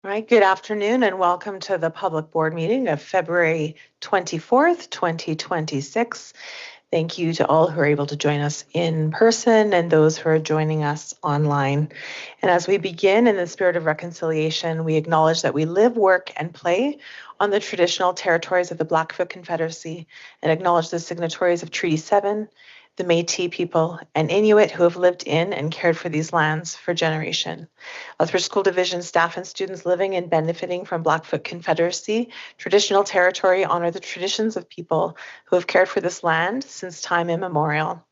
All right, good afternoon and welcome to the public board meeting of February 24th, 2026. Thank you to all who are able to join us in person and those who are joining us online. And as we begin in the spirit of reconciliation, we acknowledge that we live, work, and play on the traditional territories of the Blackfoot Confederacy and acknowledge the signatories of Treaty 7, the Métis people, and Inuit who have lived in and cared for these lands for generations. Lethbridge School Division staff and students living and benefiting from Blackfoot Confederacy traditional territory honor the traditions of people who have cared for this land since time immemorial.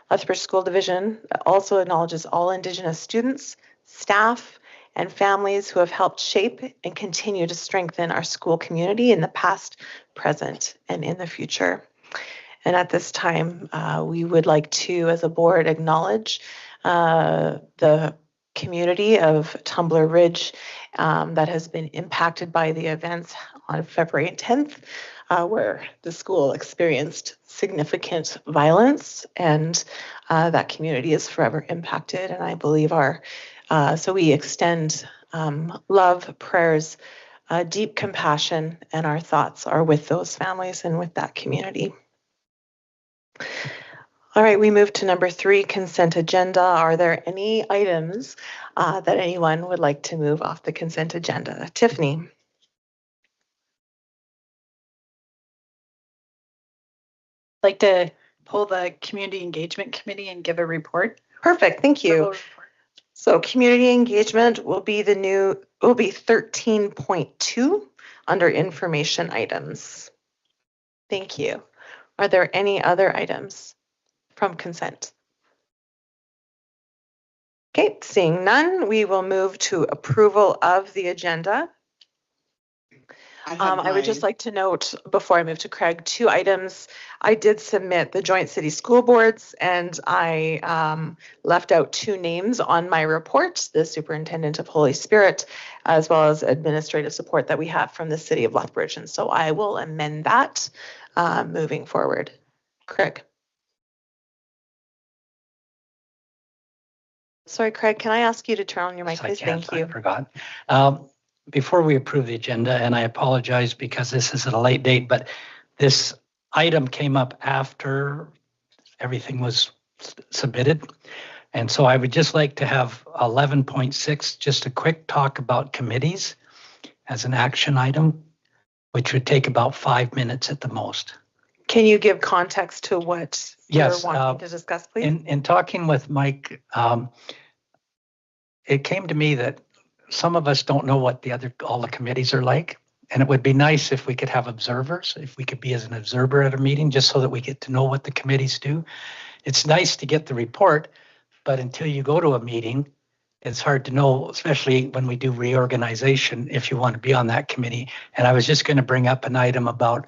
Lethbridge School Division also acknowledges all Indigenous students, staff, and families who have helped shape and continue to strengthen our school community in the past, present, and in the future. And at this time, we would like to, as a board, acknowledge the community of Tumbler Ridge that has been impacted by the events on February 10th, where the school experienced significant violence, and that community is forever impacted. And I believe so we extend love, prayers, deep compassion, and our thoughts are with those families and with that community. All right, we move to number 3, consent agenda. Are there any items that anyone would like to move off the consent agenda? Tiffany. I'd like to pull the Community Engagement Committee and give a report. Perfect, thank you. So community engagement will be 13.2 under information items. Thank you. Are there any other items from consent? Okay, seeing none, we will move to approval of the agenda. I would just like to note before I move to Craig, 2 items. I did submit the Joint City School Boards, and I left out 2 names on my report, the Superintendent of Holy Spirit, as well as administrative support that we have from the City of Lethbridge. And so I will amend that moving forward. Craig. Sorry, Craig, can I ask you to turn on your mic, please? Thank you. I forgot. Before we approve the agenda, and I apologize because this is at a late date, but this item came up after everything was submitted. And so I would just like to have 11.6, just a quick talk about committees as an action item, which would take about 5 minutes at the most. Can you give context to what you're wanting to discuss, please? In talking with Mike, it came to me that some of us don't know what all the committees are like. And it would be nice if we could have observers, if we could be as an observer at a meeting, just so that we get to know what the committees do. It's nice to get the report, but until you go to a meeting, it's hard to know, especially when we do reorganization, if you want to be on that committee. And I was just going to bring up an item about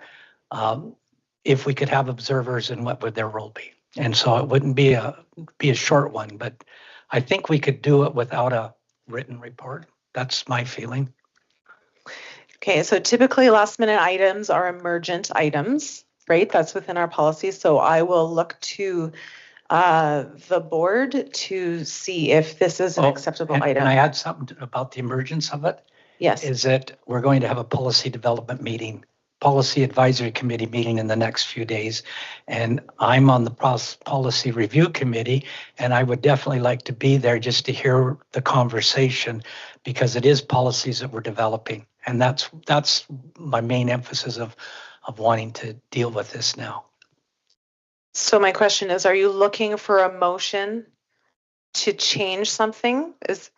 if we could have observers and what would their role be. And so it wouldn't be a short one, but I think we could do it without a written report. That's my feeling. Okay, so typically last minute items are emergent items, right? That's within our policy. So I will look to the board to see if this is an acceptable item. Can I add something about the emergence of it? Yes. Is that we're going to have a policy development meeting, policy advisory committee meeting in the next few days. And I'm on the policy review committee, and I would definitely like to be there just to hear the conversation, because it is policies that we're developing. And that's my main emphasis of wanting to deal with this now. So my question is, are you looking for a motion to change something? Is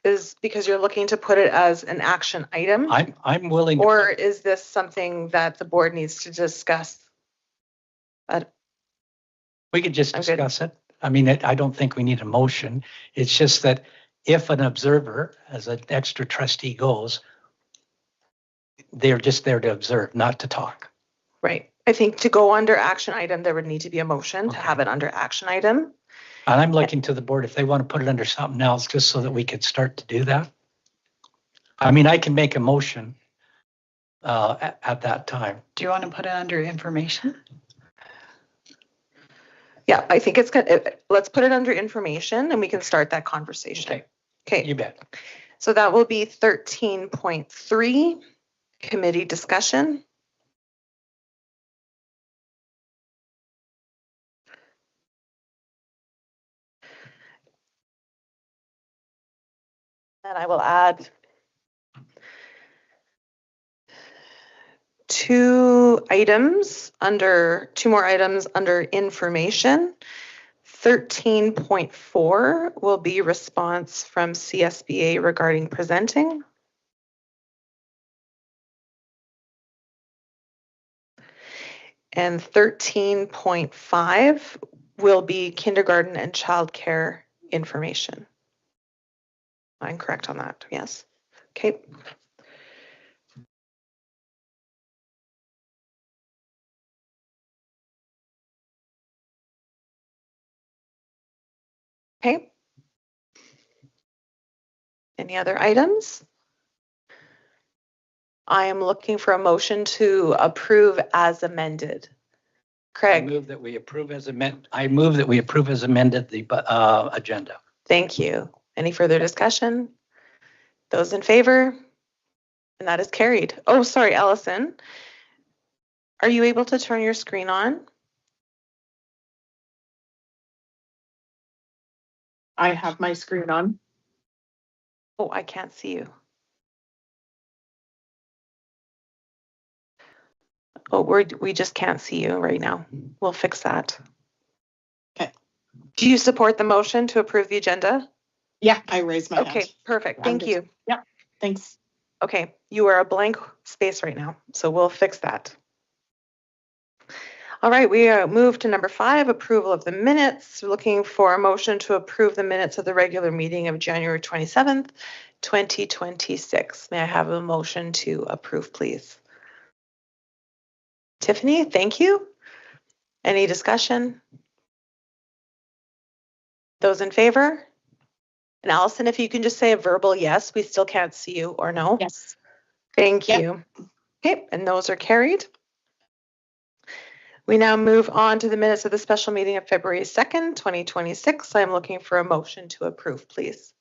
because you're looking to put it as an action item? I'm willing. Or is this something that the board needs to discuss? We could just discuss it. I mean, I don't think we need a motion. It's just that if an observer, as an extra trustee goes, they're just there to observe, not to talk. Right. I think to go under action item, there would need to be a motion to have it under action item. And I'm looking to the board if they want to put it under something else, just so that we could start to do that. I mean, I can make a motion at that time. Do you want to put it under information? Yeah, I think it's good. Let's put it under information and we can start that conversation. Okay. You bet. So that will be 13.3, committee discussion. And I will add two more items under information. 13.4 will be response from CSBA regarding presenting. And 13.5 will be kindergarten and childcare information. I'm correct on that, yes. Okay. Okay. Any other items? I am looking for a motion to approve as amended. Craig. I move that we approve as amended the agenda. Thank you. Any further discussion? Those in favor? And that is carried. Oh, sorry, Allison. Are you able to turn your screen on? I have my screen on. Oh, I can't see you. Oh, we just can't see you right now. We'll fix that. Okay. Do you support the motion to approve the agenda? Yeah, I raised my hand. Okay, perfect. I'm Thank good. you. Yep, thanks. Okay, you are a blank space right now, so we'll fix that. All right, we move to number 5, approval of the minutes. We're looking for a motion to approve the minutes of the regular meeting of January 27th, 2026. May I have a motion to approve, please? Tiffany, thank you. Any discussion? Those in favor? And Allison, if you can just say a verbal yes, we still can't see you, or no? Yes. Thank Yep. you. Okay, and those are carried. We now move on to the minutes of the special meeting of February 2nd, 2026. I'm looking for a motion to approve, please.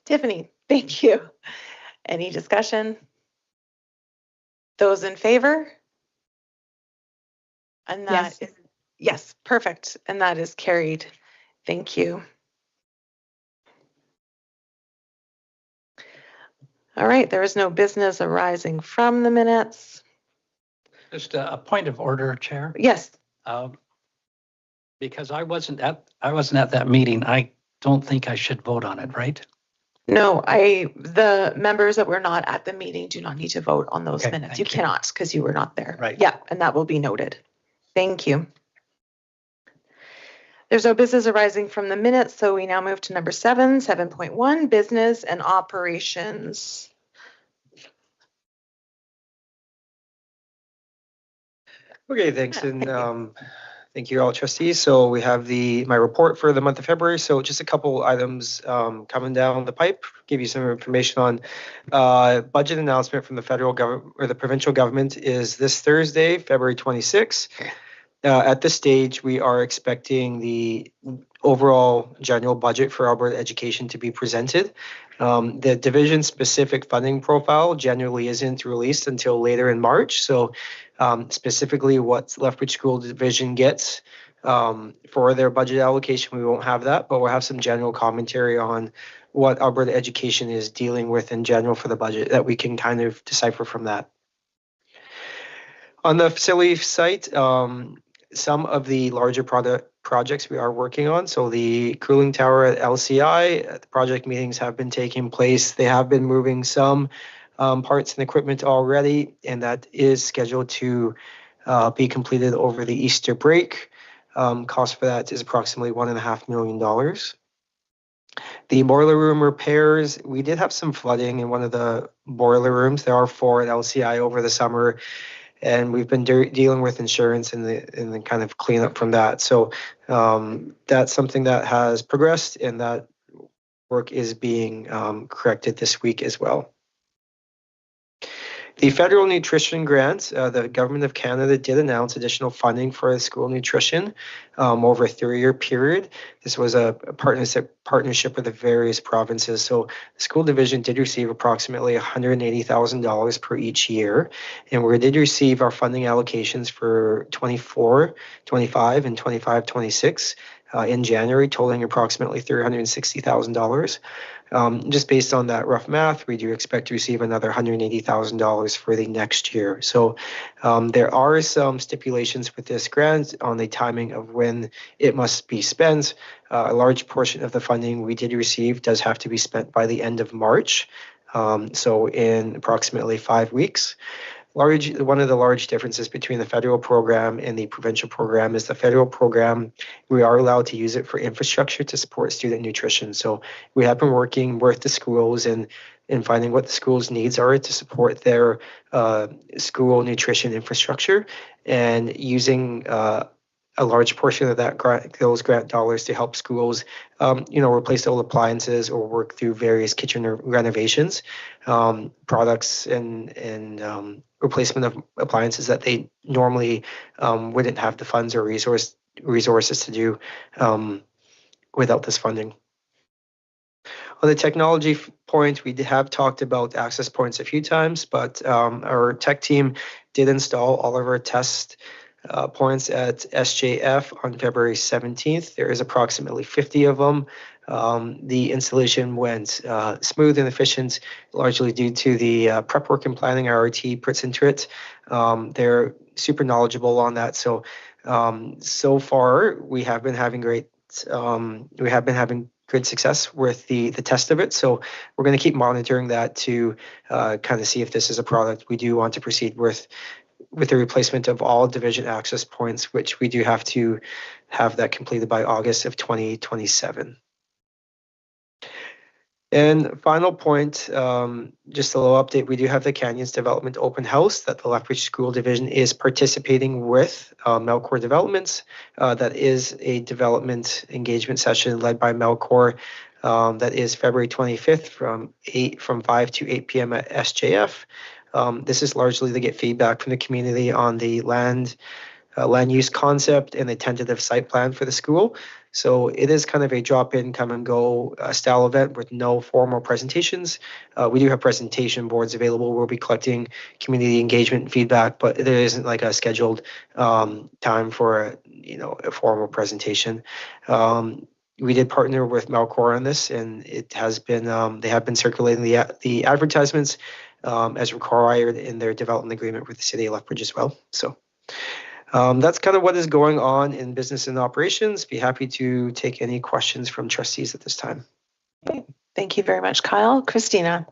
Tiffany, thank you. Any discussion? Those in favor? And that is, yes, perfect. And that is carried. Thank you. All right, there is no business arising from the minutes. Just a point of order, Chair. Yes. Because I wasn't at that meeting, I don't think I should vote on it, right? No, the members that were not at the meeting do not need to vote on those Okay, minutes. thank You you. cannot because you were not there. Right. Yeah, and that will be noted. Thank you. There's no business arising from the minutes, so we now move to number 7, 7.1, business and operations. Okay, thanks, Yeah, and thank you. thank you all trustees. So we have my report for the month of February. So just a couple items coming down the pipe, give you some information on budget announcement from the federal government or the provincial government is this Thursday, February 26th. At this stage, we are expecting the overall general budget for Alberta education to be presented. The division-specific funding profile generally isn't released until later in March. So specifically what Lethbridge School Division gets for their budget allocation, we won't have that, but we'll have some general commentary on what Alberta education is dealing with in general for the budget that we can kind of decipher from that. On the facility site, some of the larger projects we are working on. So the cooling tower at LCI, the project meetings have been taking place. They have been moving some parts and equipment already, and that is scheduled to be completed over the Easter break. Cost for that is approximately $1.5 million. The boiler room repairs, we did have some flooding in one of the boiler rooms. There are 4 at LCI over the summer, and we've been dealing with insurance and the kind of cleanup from that. So that's something that has progressed, and that work is being corrected this week as well. The federal nutrition grant, the government of Canada did announce additional funding for school nutrition over a 3-year period. This was a partnership with the various provinces. So the school division did receive approximately $180,000 per each year, and we did receive our funding allocations for 24, 25, and 25, 26 in January, totaling approximately $360,000. Just based on that rough math, we do expect to receive another $180,000 for the next year. So there are some stipulations with this grant on the timing of when it must be spent. A large portion of the funding we did receive does have to be spent by the end of March, so in approximately 5 weeks. One of the large differences between the federal program and the provincial program is the federal program, we are allowed to use it for infrastructure to support student nutrition. So we have been working with the schools and finding what the schools' needs are to support their school nutrition infrastructure, and using a large portion of those grant dollars to help schools, replace old appliances or work through various kitchen renovations, products and replacement of appliances that they normally wouldn't have the funds or resources to do without this funding. On the technology point, we have talked about access points a few times, but our tech team did install all of our test points at SJF on February 17th. There is approximately 50 of them. The installation went smooth and efficient, largely due to the prep work and planning our RT puts into it. They're super knowledgeable on that. So far we have been having good success with the test of it. So we're going to keep monitoring that to kind of see if this is a product we do want to proceed with the replacement of all division access points, which we do have to have that completed by August of 2027. And final point, just a little update, we do have the Canyons Development Open House that the Lethbridge School Division is participating with Melcor Developments. That is a development engagement session led by Melcor. That is February 25th from 5 to 8 p.m. at SJF. This is largely to get feedback from the community on the land use concept and the tentative site plan for the school. So it is kind of a drop-in, come-and-go style event with no formal presentations. We do have presentation boards available. We'll be collecting community engagement and feedback, but there isn't like a scheduled time for a formal presentation. We did partner with Melcor on this, and it has been they have been circulating the advertisements as required in their development agreement with the City of Lethbridge as well. So that's kind of what is going on in business and operations. Be happy to take any questions from trustees at this time. Okay. Thank you very much, Kyle. Christina.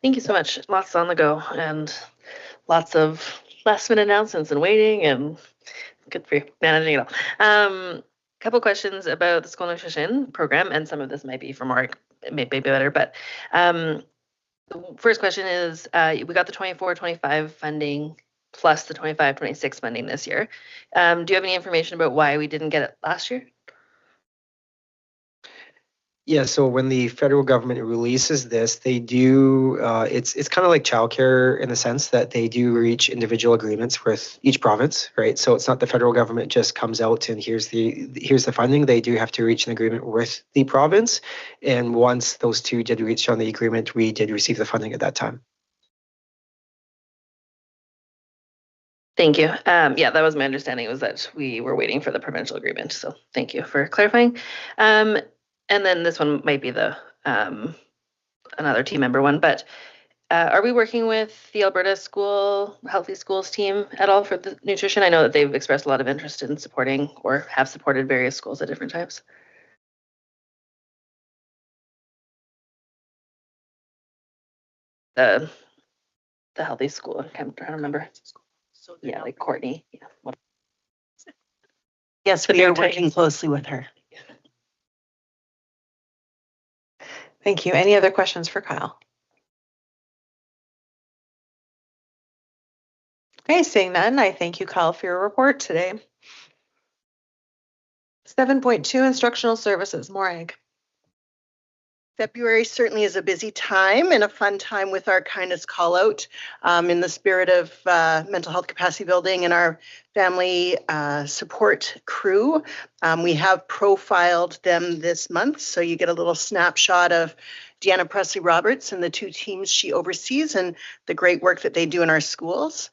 Thank you so much. Lots on the go and lots of last minute announcements and waiting, and good for you managing it all. Couple questions about the school nutrition program, and some of this might be for Mark, it may be better, but first question is, we got the 24-25 funding plus the 25-26 funding this year. Do you have any information about why we didn't get it last year? Yeah, so when the federal government releases this, they do, it's kind of like childcare in the sense that they do reach individual agreements with each province, right? So it's not the federal government just comes out and here's the funding. They do have to reach an agreement with the province. And once those two did reach on the agreement, we did receive the funding at that time. Thank you. Yeah, that was my understanding, was that we were waiting for the provincial agreement. So thank you for clarifying. And then this one might be the another team member one, but are we working with the Alberta Healthy Schools team at all for the nutrition? I know that they've expressed a lot of interest in supporting or have supported various schools at different times. The Healthy School, I'm trying to remember. So Yeah, like Courtney. Yeah. Yes, The we are big working Titans. closely with her. Thank you. Any other questions for Kyle? Okay, seeing none, I thank you, Kyle, for your report today. 7.2 Instructional Services, Morag. February certainly is a busy time and a fun time with our kindness call out in the spirit of mental health capacity building and our family support crew. We have profiled them this month, so you get a little snapshot of Deanna Presley Roberts and the 2 teams she oversees and the great work that they do in our schools.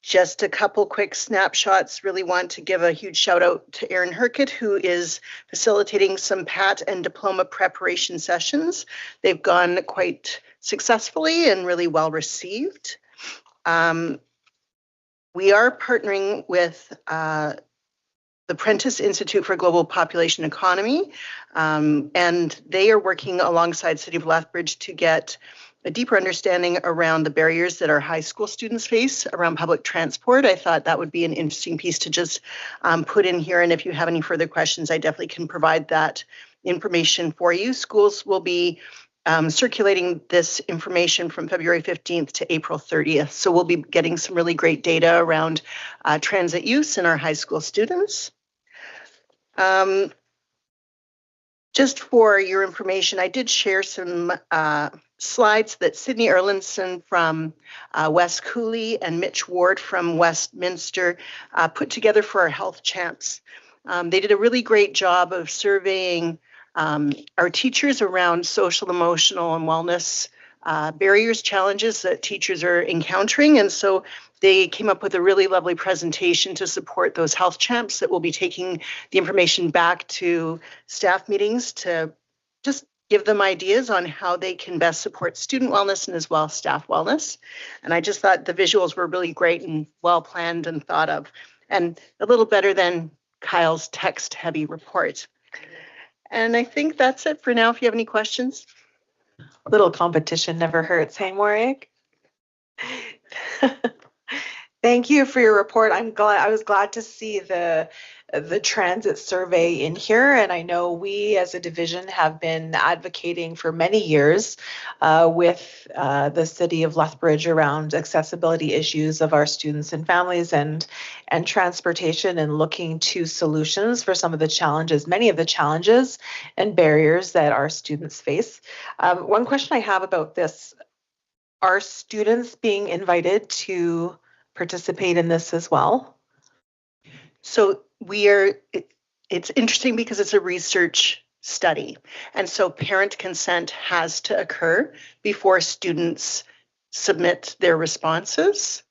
Just a couple quick snapshots. Really want to give a huge shout out to Erin Herkett, who is facilitating some PAT and diploma preparation sessions. They've gone quite successfully and really well received. We are partnering with the Prentice Institute for Global Population Economy, and they are working alongside City of Lethbridge to get a deeper understanding around the barriers that our high school students face around public transport. I thought that would be an interesting piece to just put in here, and if you have any further questions, I definitely can provide that information for you. Schools will be circulating this information from February 15th to April 30th. So we'll be getting some really great data around transit use in our high school students. Just for your information, I did share some slides that Sydney Erlinson from West Cooley and Mitch Ward from Westminster put together for our health champs. They did a really great job of surveying our teachers around social, emotional, and wellness barriers, challenges that teachers are encountering. And so they came up with a really lovely presentation to support those health champs that will be taking the information back to staff meetings to just give them ideas on how they can best support student wellness and as well staff wellness. And I just thought the visuals were really great and well planned and thought of, and a little better than Kyle's text heavy report. And I think that's it for now. If you have any questions. Little competition never hurts, hey, Warwick? Thank you for your report. I was glad to see the transit survey in here, and I know we as a division have been advocating for many years with the City of Lethbridge around accessibility issues of our students and families and transportation, and looking to solutions for some of the challenges, many of the challenges and barriers that our students face. One question I have about this: are students being invited to participate in this as well? So it's interesting because it's a research study. And so parent consent has to occur before students submit their responses.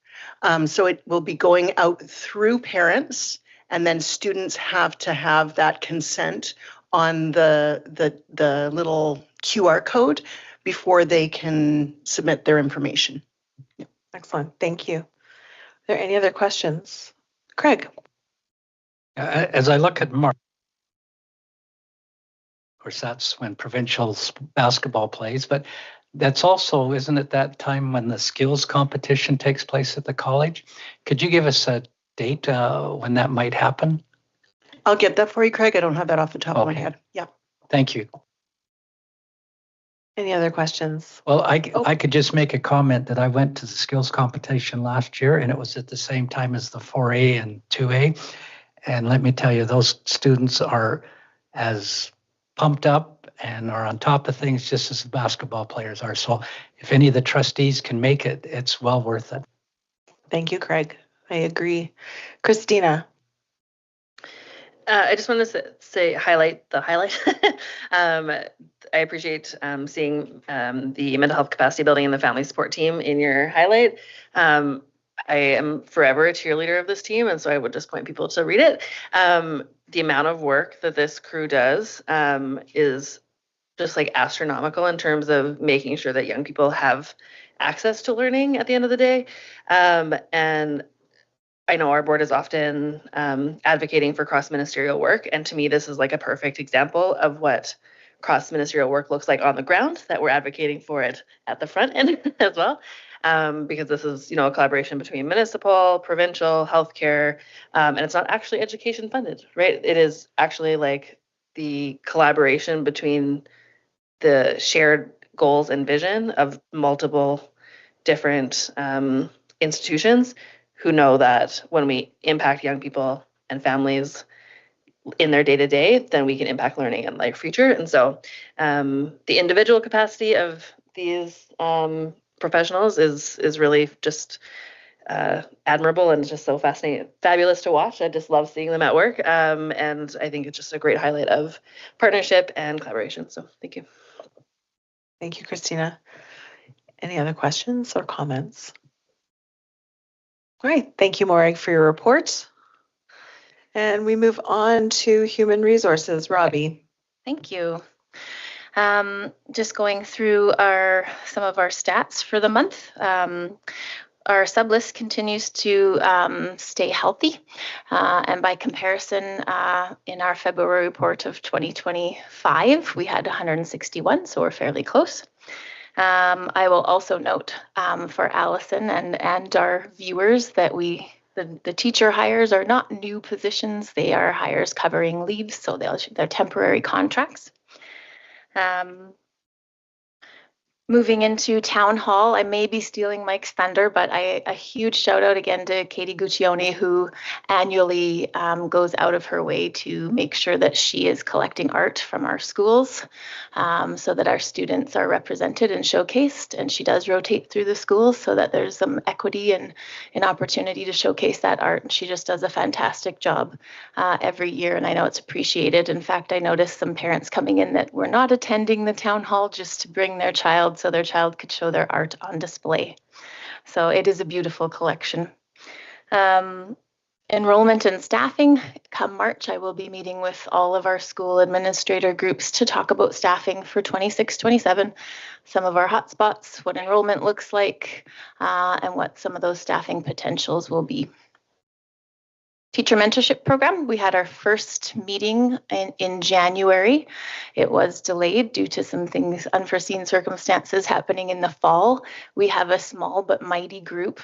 So it will be going out through parents, and then students have to have that consent on the little QR code before they can submit their information. Excellent, thank you. Are there any other questions? Craig? As I look at March, of course, that's when provincial basketball plays, but that's also, isn't it that time when the skills competition takes place at the college? Could you give us a date when that might happen? I'll get that for you, Craig. I don't have that off the top of my Okay. head. Yeah. Thank you. Any other questions? Well, I could just make a comment that I went to the skills competition last year, and it was at the same time as the 4A and 2A. And let me tell you, those students are as pumped up and are on top of things just as the basketball players are. So if any of the trustees can make it, it's well worth it. Thank you, Craig. I agree. Christina? I just want to highlight the highlight. I appreciate seeing the mental health capacity building and the family support team in your highlight. I am forever a cheerleader of this team, and so I would just point people to read it. The amount of work that this crew does is just like astronomical in terms of making sure that young people have access to learning at the end of the day. And I know our board is often advocating for cross-ministerial work, and to me, this is like a perfect example of what cross-ministerial work looks like on the ground, that we're advocating for it at the front end as well, because this is, a collaboration between municipal, provincial, healthcare, and it's not actually education funded, right? It is actually like the collaboration between the shared goals and vision of multiple different institutions who know that when we impact young people and families' in their day-to-day, then we can impact learning and life future. And so the individual capacity of these professionals is really just admirable and just so fascinating, fabulous to watch. I just love seeing them at work. And I think it's just a great highlight of partnership and collaboration. So thank you. Thank you, Christina. Any other questions or comments? All right, thank you, Morag, for your report. And we move on to human resources. Robbie. Thank you. Just going through some of our stats for the month. Our sub list continues to stay healthy. And by comparison, in our February report of 2025, we had 161, so we're fairly close. I will also note for Allison and our viewers that the teacher hires are not new positions. They are hires covering leaves, so they're temporary contracts. Moving into town hall, I may be stealing Mike's thunder, but a huge shout out again to Katie Guccione, who annually goes out of her way to make sure that she is collecting art from our schools so that our students are represented and showcased. And she does rotate through the schools so that there's some equity and an opportunity to showcase that art. And she just does a fantastic job every year, and I know it's appreciated. In fact, I noticed some parents coming in that were not attending the town hall just to bring their child so their child could show their art on display. So it is a beautiful collection. Enrollment and staffing. Come March, I will be meeting with all of our school administrator groups to talk about staffing for 26-27, some of our hotspots, what enrollment looks like, and what some of those staffing potentials will be. Teacher mentorship program. We had our first meeting in January. It was delayed due to some things, unforeseen circumstances happening in the fall. We have a small but mighty group,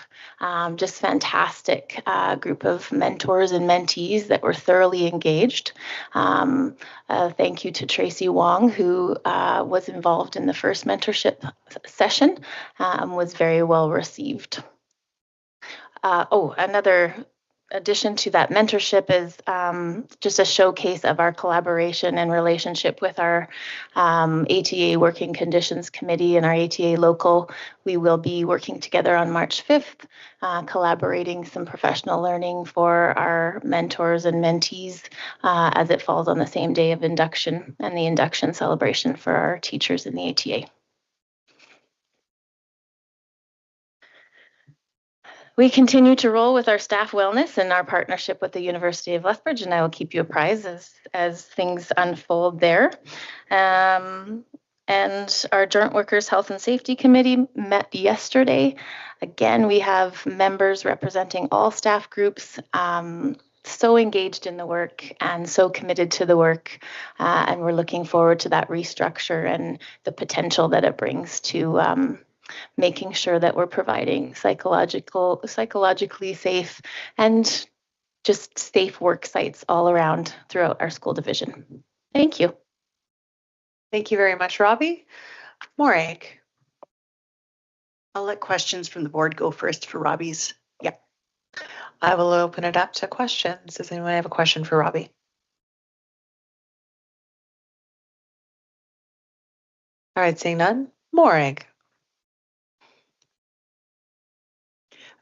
just fantastic group of mentors and mentees that were thoroughly engaged. Thank you to Tracy Wong, who was involved in the first mentorship session, was very well received. Another addition to that mentorship is just a showcase of our collaboration and relationship with our ATA Working Conditions Committee and our ATA Local. We will be working together on March 5th, collaborating some professional learning for our mentors and mentees as it falls on the same day of induction and the induction celebration for our teachers in the ATA. We continue to roll with our staff wellness and our partnership with the University of Lethbridge, and I will keep you apprised as things unfold there. And our Joint Workers Health and Safety Committee met yesterday. Again, we have members representing all staff groups, so engaged in the work and so committed to the work. And we're looking forward to that restructure and the potential that it brings to making sure that we're providing psychologically safe and just safe work sites all around throughout our school division. Thank you. Thank you very much, Robbie. Morag. I'll let questions from the board go first for Robbie's. Yeah. I will open it up to questions. Does anyone have a question for Robbie? All right, seeing none. Morag.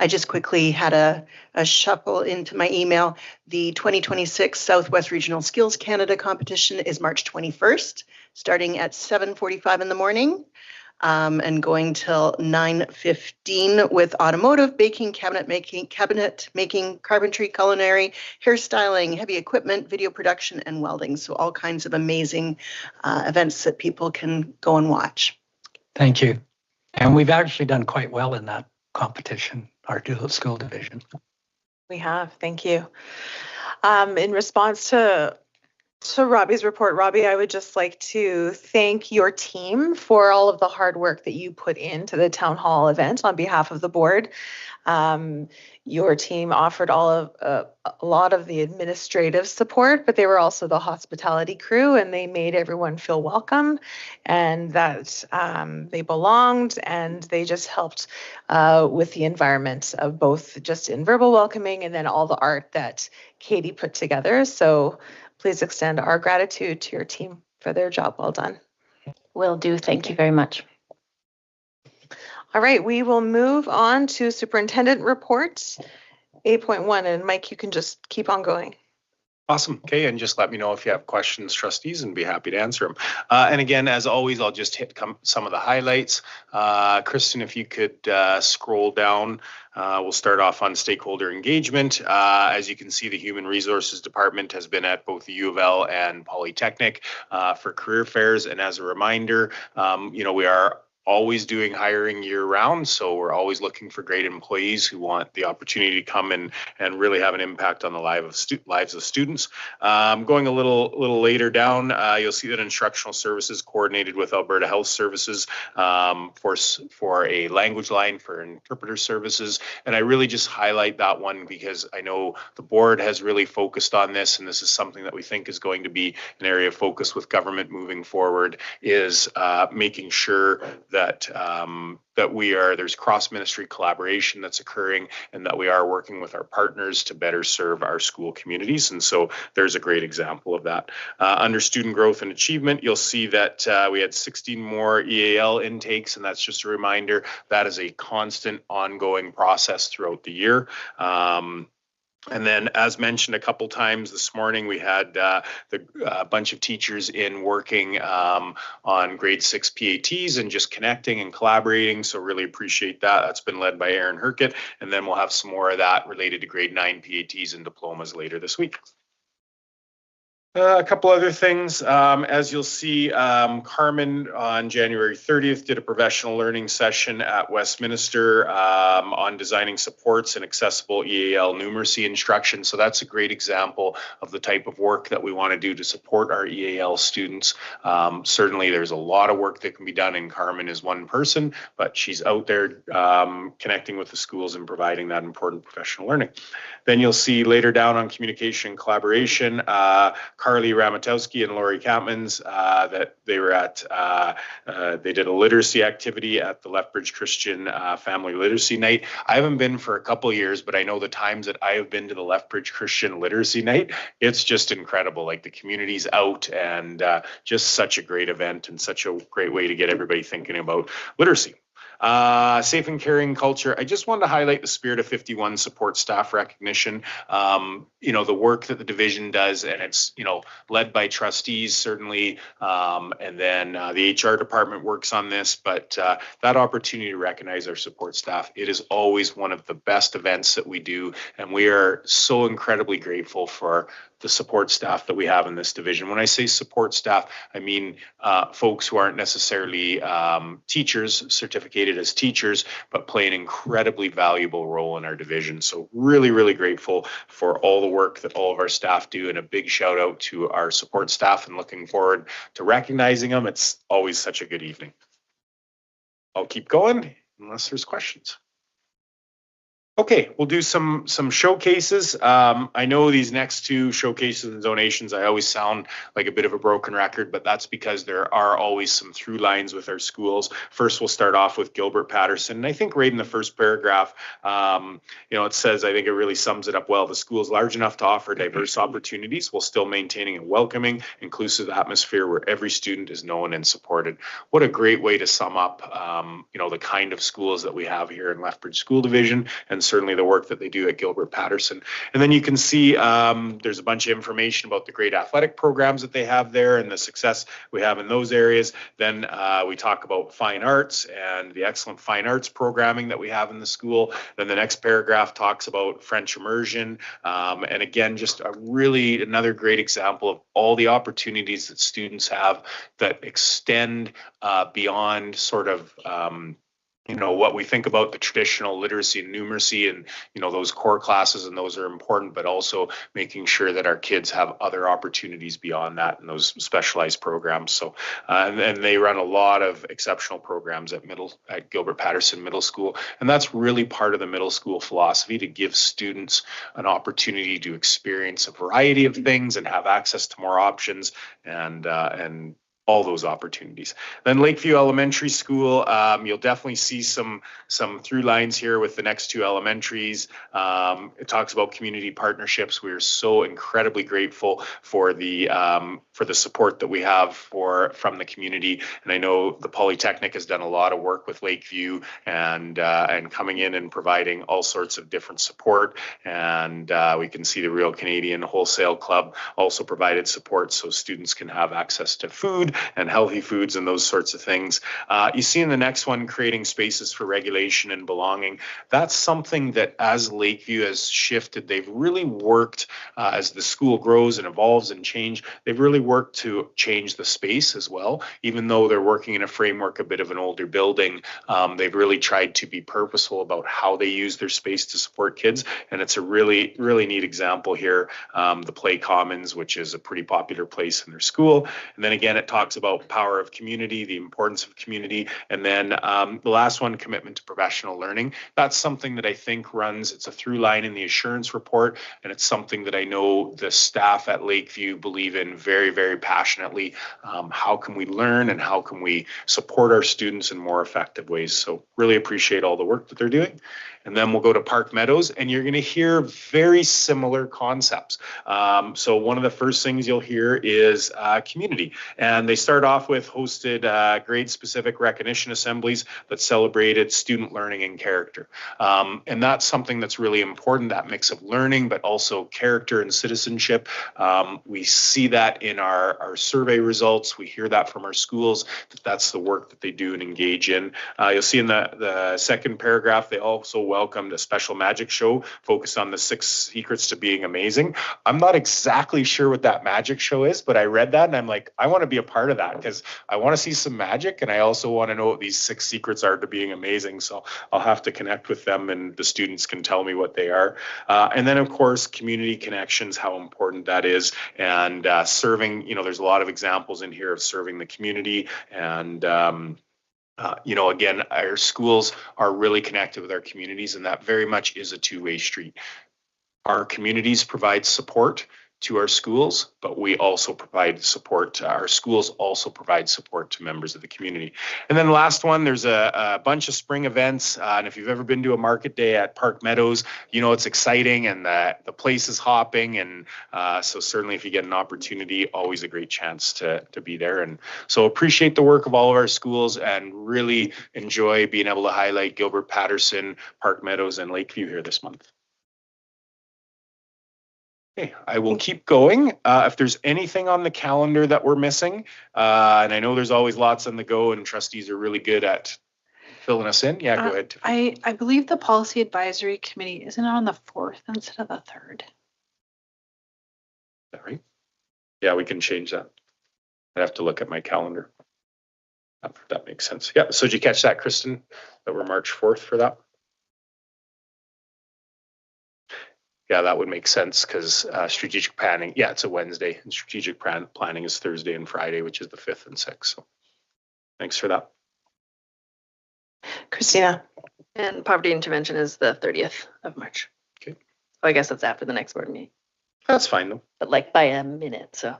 I just quickly had a shuffle into my email. The 2026 Southwest Regional Skills Canada competition is March 21st, starting at 7:45 in the morning and going till 9:15 with automotive, baking, cabinet making, carpentry, culinary, hairstyling, heavy equipment, video production, and welding. So all kinds of amazing events that people can go and watch. Thank you. And we've actually done quite well in that competition, our dual school division. We have, thank you. In response to Robbie's report, Robbie, I would just like to thank your team for all of the hard work that you put into the town hall event on behalf of the board. Your team offered a lot of the administrative support, but they were also the hospitality crew, and they made everyone feel welcome and that they belonged, and they just helped with the environment of both just in verbal welcoming and then all the art that Katie put together. So please extend our gratitude to your team for their job well done. Will do. Thank you very much. All right, we will move on to superintendent reports 8.1, and Mike, you can just keep on going. Awesome. Okay, and just let me know if you have questions, trustees, and be happy to answer them. And again, as always, I'll just hit some of the highlights. Kristen, if you could scroll down, we'll start off on stakeholder engagement. As you can see, the Human Resources Department has been at both the U of L and Polytechnic for career fairs. And as a reminder, we are always doing hiring year round. So we're always looking for great employees who want the opportunity to come and really have an impact on the lives of students. Going a little later down, you'll see that instructional services coordinated with Alberta Health Services for a language line for interpreter services. And I really just highlight that one because I know the board has really focused on this, and this is something that we think is going to be an area of focus with government moving forward, is making sure that there's cross-ministry collaboration that's occurring, and that we are working with our partners to better serve our school communities. And so there's a great example of that. Under student growth and achievement, you'll see that we had 16 more EAL intakes, and that's just a reminder that is a constant ongoing process throughout the year. And then, as mentioned a couple times this morning, we had a bunch of teachers in working on grade 6 PATs and just connecting and collaborating. So really appreciate that. That's been led by Aaron Herkett. And then we'll have some more of that related to grade 9 PATs and diplomas later this week. A couple other things. As you'll see, Carmen on January 30th did a professional learning session at Westminster on designing supports and accessible EAL numeracy instruction. So that's a great example of the type of work that we want to do to support our EAL students. Certainly there's a lot of work that can be done, and Carmen is one person, but she's out there connecting with the schools and providing that important professional learning. Then you'll see later down on communication and collaboration, Carly Ramatowski and Lori Campmans, that they were at, they did a literacy activity at the Lethbridge Christian Family Literacy Night. I haven't been for a couple of years, but I know the times that I have been to the Lethbridge Christian Literacy Night, it's just incredible. Like, the community's out, and just such a great event and such a great way to get everybody thinking about literacy. Safe and caring culture. I just wanted to highlight the Spirit of 51 support staff recognition. The work that the division does, and it's, led by trustees, certainly. And then the HR department works on this, but that opportunity to recognize our support staff, it is always one of the best events that we do. And we are so incredibly grateful for the support staff that we have in this division. When I say support staff, I mean folks who aren't necessarily teachers, certificated as teachers, but play an incredibly valuable role in our division. So really, really grateful for all the work that all of our staff do, and a big shout out to our support staff, and looking forward to recognizing them. It's always such a good evening. I'll keep going unless there's questions. Okay, we'll do some showcases. I know these next two showcases and donations, I always sound like a bit of a broken record, but that's because there are always some through lines with our schools. First, we'll start off with Gilbert Patterson. And I think right in the first paragraph, it says, I think it really sums it up well. The school is large enough to offer diverse opportunities while still maintaining a welcoming, inclusive atmosphere where every student is known and supported. What a great way to sum up, the kind of schools that we have here in Lethbridge School Division, and certainly the work that they do at Gilbert Patterson. And then you can see there's a bunch of information about the great athletic programs that they have there and the success we have in those areas. Then we talk about fine arts and the excellent fine arts programming that we have in the school. Then the next paragraph talks about French immersion. And again, just another great example of all the opportunities that students have that extend beyond sort of what we think about the traditional literacy and numeracy, and those core classes, and those are important, but also making sure that our kids have other opportunities beyond that in those specialized programs. So and they run a lot of exceptional programs at Gilbert Patterson Middle School, and that's really part of the middle school philosophy, to give students an opportunity to experience a variety of things and have access to more options, and all those opportunities. Then Lakeview Elementary School, you'll definitely see some through lines here with the next two elementaries. It talks about community partnerships. We are so incredibly grateful for the support that we have from the community. And I know the Polytechnic has done a lot of work with Lakeview and coming in and providing all sorts of different support. And we can see the Real Canadian Wholesale Club also provided support so students can have access to food and healthy foods and those sorts of things. You see in the next one, creating spaces for regulation and belonging. That's something that as Lakeview has shifted, they've really worked as the school grows and evolves and change. They've really worked to change the space as well. Even though they're working in a framework a bit of an older building, they've really tried to be purposeful about how they use their space to support kids. And it's a really, really neat example here. The Play Commons, which is a pretty popular place in their school. And then again, it talks about power of community, the importance of community. And then the last one, commitment to professional learning. That's something that I think runs, it's a through line in the assurance report. And it's something that I know the staff at Lakeview believe in very, very passionately. How can we learn and how can we support our students in more effective ways? So really appreciate all the work that they're doing. And then we'll go to Park Meadows, and you're going to hear very similar concepts. So one of the first things you'll hear is community. And they start off with hosted grade-specific recognition assemblies that celebrated student learning and character. And that's something that's really important, that mix of learning, but also character and citizenship. We see that in our survey results. We hear that from our schools, that's the work that they do and engage in. You'll see in the second paragraph, they also welcomed a special magic show focused on the 6 secrets to being amazing. I'm not exactly sure what that magic show is, but I read that and I'm like, I want to be a part of that because I want to see some magic and I also want to know what these 6 secrets are to being amazing. So I'll have to connect with them and the students can tell me what they are. And then of course, community connections, how important that is, and serving, there's a lot of examples in here of serving the community and again, our schools are really connected with our communities, and that very much is a two-way street. Our communities provide support to our schools, but we also provide support. Our schools also provide support to members of the community. And then the last one, there's a bunch of spring events. And if you've ever been to a market day at Park Meadows, it's exciting and the place is hopping. And so certainly if you get an opportunity, always a great chance to be there. And so appreciate the work of all of our schools and really enjoy being able to highlight Gilbert Patterson, Park Meadows, and Lakeview here this month. Okay, I will keep going. If there's anything on the calendar that we're missing, and I know there's always lots on the go and trustees are really good at filling us in. Yeah, go ahead, Tiffany. I believe the Policy Advisory Committee isn't on the 4th instead of the 3rd. Is that right? Yeah, we can change that. I have to look at my calendar. That makes sense. Yeah, so did you catch that, Kristen, that we're March 4th for that? Yeah, that would make sense because strategic planning, it's a Wednesday, and strategic planning is Thursday and Friday, which is the 5th and 6th. So thanks for that. Christina. And poverty intervention is the 30th of March. Okay. Well, I guess that's after the next board meeting. That's fine though. But by a minute, so.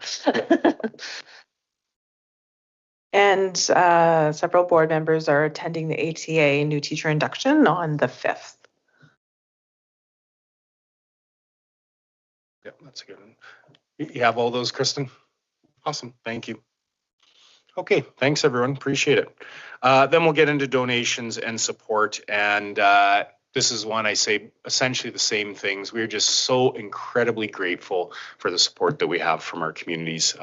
And several board members are attending the ATA new teacher induction on the 5th. Yep, that's a good one. You have all those, Kristen? Awesome, thank you. Okay, thanks everyone, appreciate it. Then we'll get into donations and support, and this is one I say essentially the same things. We're just so incredibly grateful for the support that we have from our communities.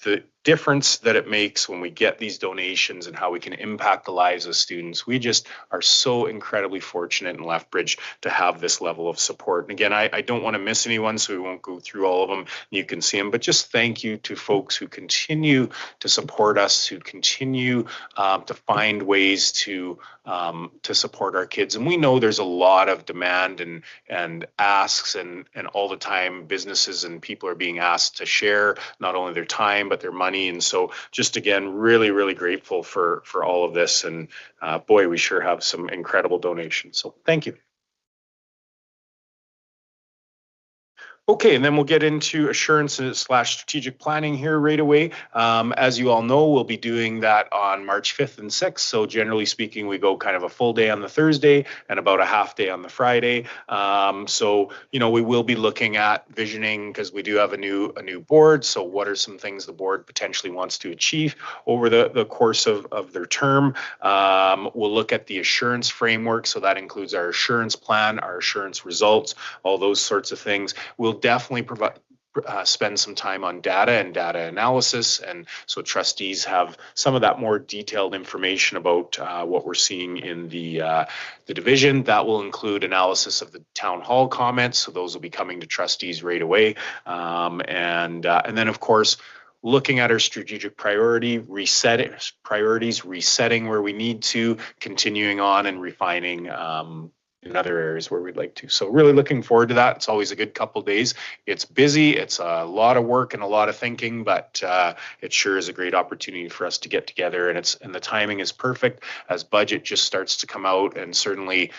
The difference that it makes when we get these donations and how we can impact the lives of students. We just are so incredibly fortunate in Lethbridge to have this level of support. And again, I don't want to miss anyone, so we won't go through all of them. You can see them, but just thank you to folks who continue to support us, who continue to find ways to support our kids. And we know there's a lot of demand and asks and all the time businesses and people are being asked to share not only their time, but their money. And so just again, really, really grateful for all of this. And boy, we sure have some incredible donations. So thank you. Okay, and then we'll get into assurance / strategic planning here right away. As you all know, we'll be doing that on March 5th and 6th. So generally speaking, we go kind of a full day on the Thursday and about a half day on the Friday. So, you know, we will be looking at visioning because we do have a new board. So what are some things the board potentially wants to achieve over the course of their term? We'll look at the assurance framework. So that includes our assurance plan, our assurance results, all those sorts of things. We'll definitely spend some time on data and data analysis. And so trustees have some of that more detailed information about what we're seeing in the division. That will include analysis of the town hall comments. So those will be coming to trustees right away. And then, of course, looking at our strategic priorities, resetting where we need to, continuing on and refining in other areas where we'd like to. So really looking forward to that. It's always a good couple of days. It's busy. It's a lot of work and a lot of thinking, but it sure is a great opportunity for us to get together. And the timing is perfect as budget just starts to come out. And certainly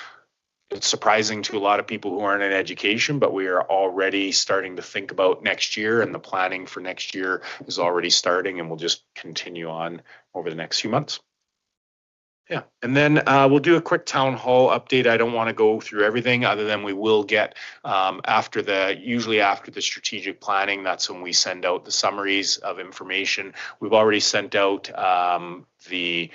it's surprising to a lot of people who aren't in education, but we are already starting to think about next year, and the planning for next year is already starting, and we'll just continue on over the next few months. Yeah, and then we'll do a quick town hall update. I don't want to go through everything other than we will get usually after the strategic planning, that's when we send out the summaries of information. We've already sent out the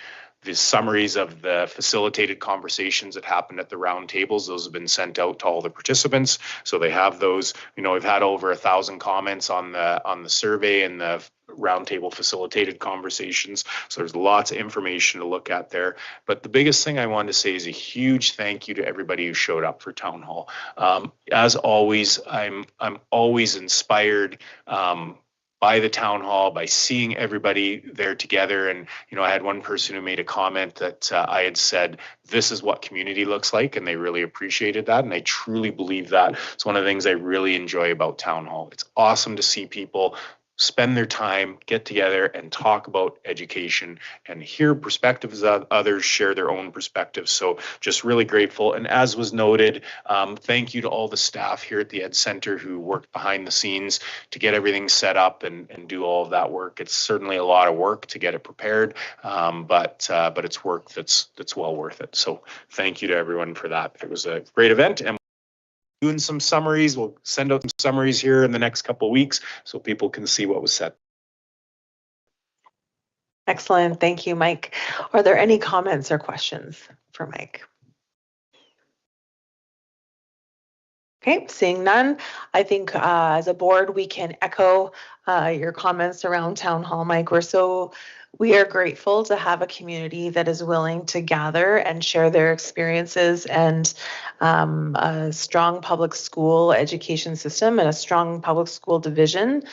summaries of the facilitated conversations that happened at the round tables. Those have been sent out to all the participants. So they have those. You know, we've had over 1,000 comments on the survey and the roundtable facilitated conversations. So there's lots of information to look at there. But the biggest thing I wanted to say is a huge thank you to everybody who showed up for town hall. As always, I'm always inspired by the town hall, by seeing everybody there together. And, you know, I had one person who made a comment that I had said, this is what community looks like. And they really appreciated that. And I truly believe that. It's one of the things I really enjoy about town hall. It's awesome to see people spend their time, get together and talk about education and hear perspectives of others share their own perspectives. So just really grateful. And as was noted, thank you to all the staff here at the Ed Center who worked behind the scenes to get everything set up and do all of that work. It's certainly a lot of work to get it prepared, but it's work that's well worth it. So thank you to everyone for that. It was a great event. And doing some summaries. We'll send out some summaries here in the next couple of weeks so people can see what was said. Excellent. Thank you, Mike. Are there any comments or questions for Mike? Okay, seeing none, I think as a board, we can echo your comments around town hall, Mike. We are grateful to have a community that is willing to gather and share their experiences, and a strong public school education system and a strong public school division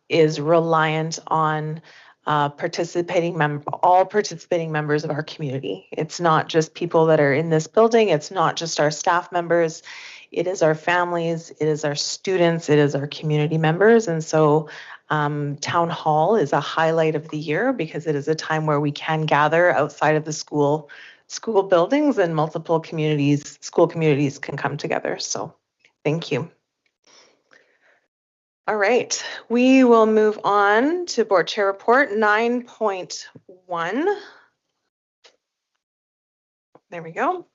is reliant on all participating members of our community. It's not just people that are in this building. It's not just our staff members. It is our families. It is our students. It is our community members. And so town hall is a highlight of the year because it is a time where we can gather outside of the school buildings, and multiple school communities can come together. So thank you. All right, we will move on to board chair report 9.1. There we go.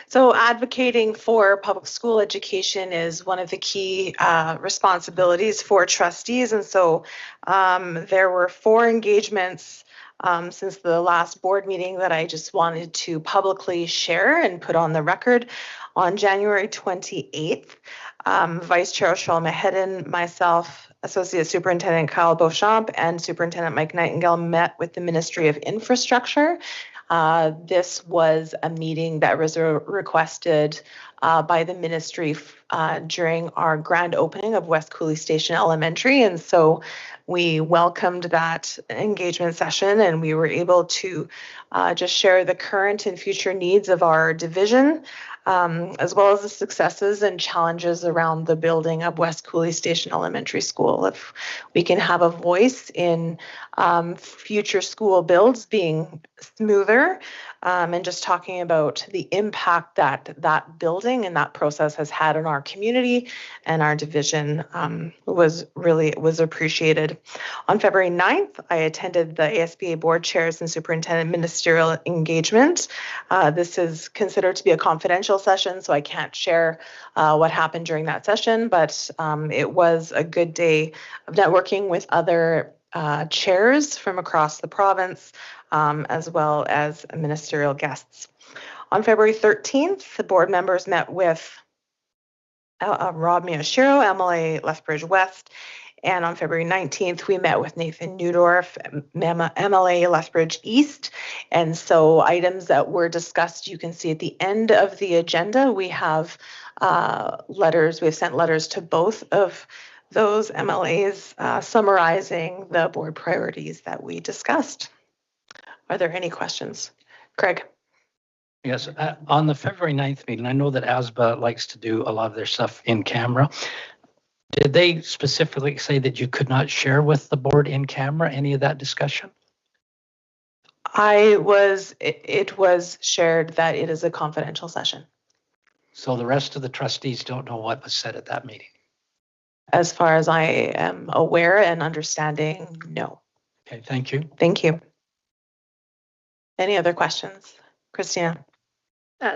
So advocating for public school education is one of the key responsibilities for trustees. And so there were 4 engagements since the last board meeting that I just wanted to publicly share and put on the record. On January 28th, Vice Chair Shalma Hedden, myself, Associate Superintendent Kyle Beauchamp, and Superintendent Mike Nightingale met with the Ministry of Infrastructure. This was a meeting that was requested by the ministry during our grand opening of West Cooley Station Elementary. And so we welcomed that engagement session, and we were able to just share the current and future needs of our division, as well as the successes and challenges around the building of West Cooley Station Elementary School. If we can have a voice in future school builds being smoother, and just talking about the impact that that building and that process has had on our community and our division was appreciated. On February 9th, I attended the ASBA board chairs and superintendent ministerial engagement. This is considered to be a confidential session, so I can't share what happened during that session, but it was a good day of networking with other chairs from across the province, as well as ministerial guests. On February 13th, the board members met with Rob Miyashiro, MLA Lethbridge West, and on February 19th, we met with Nathan Newdorf, MLA Lethbridge East. And so items that were discussed, you can see at the end of the agenda, we have letters. We've sent letters to both of those MLAs summarizing the board priorities that we discussed. Are there any questions? Craig? Yes, on the February 9th meeting, I know that ASBA likes to do a lot of their stuff in camera. Did they specifically say that you could not share with the board in camera any of that discussion? It was shared that it is a confidential session. So the rest of the trustees don't know what was said at that meeting? As far as I am aware and understanding, no. Okay, thank you. Thank you. Any other questions? Christina?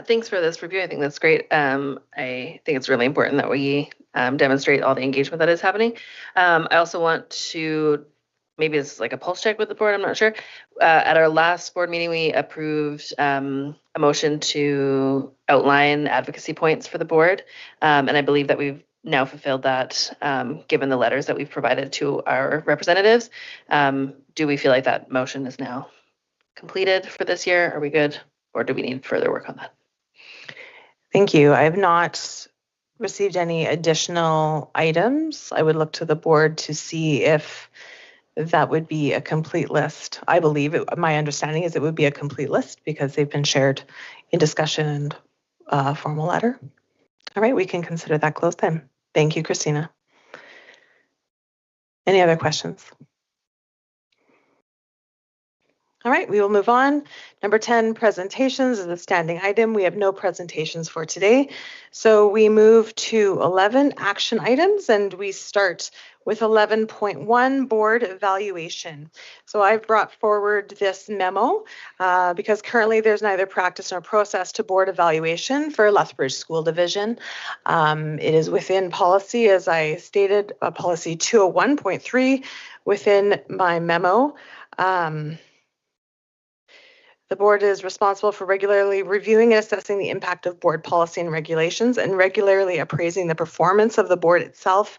Thanks for this review. I think that's great. I think it's really important that we demonstrate all the engagement that is happening. I also want to, maybe this is like a pulse check with the board, I'm not sure. At our last board meeting, we approved a motion to outline advocacy points for the board. And I believe that we've now fulfilled that, given the letters that we've provided to our representatives. Do we feel like that motion is now completed for this year? Are we good? Or do we need further work on that? Thank you. I have not received any additional items. I would look to the board to see if that would be a complete list. I believe my understanding is it would be a complete list because they've been shared in discussion and formal letter. All right, we can consider that closed then. Thank you, Christina. Any other questions? All right, we will move on. Number 10, presentations is a standing item. We have no presentations for today. So we move to 11, action items, and we start with 11.1, board evaluation. So I've brought forward this memo because currently there's neither practice nor process to board evaluation for Lethbridge School Division. It is within policy, as I stated, policy 201.3 within my memo. The board is responsible for regularly reviewing and assessing the impact of board policy and regulations and regularly appraising the performance of the board itself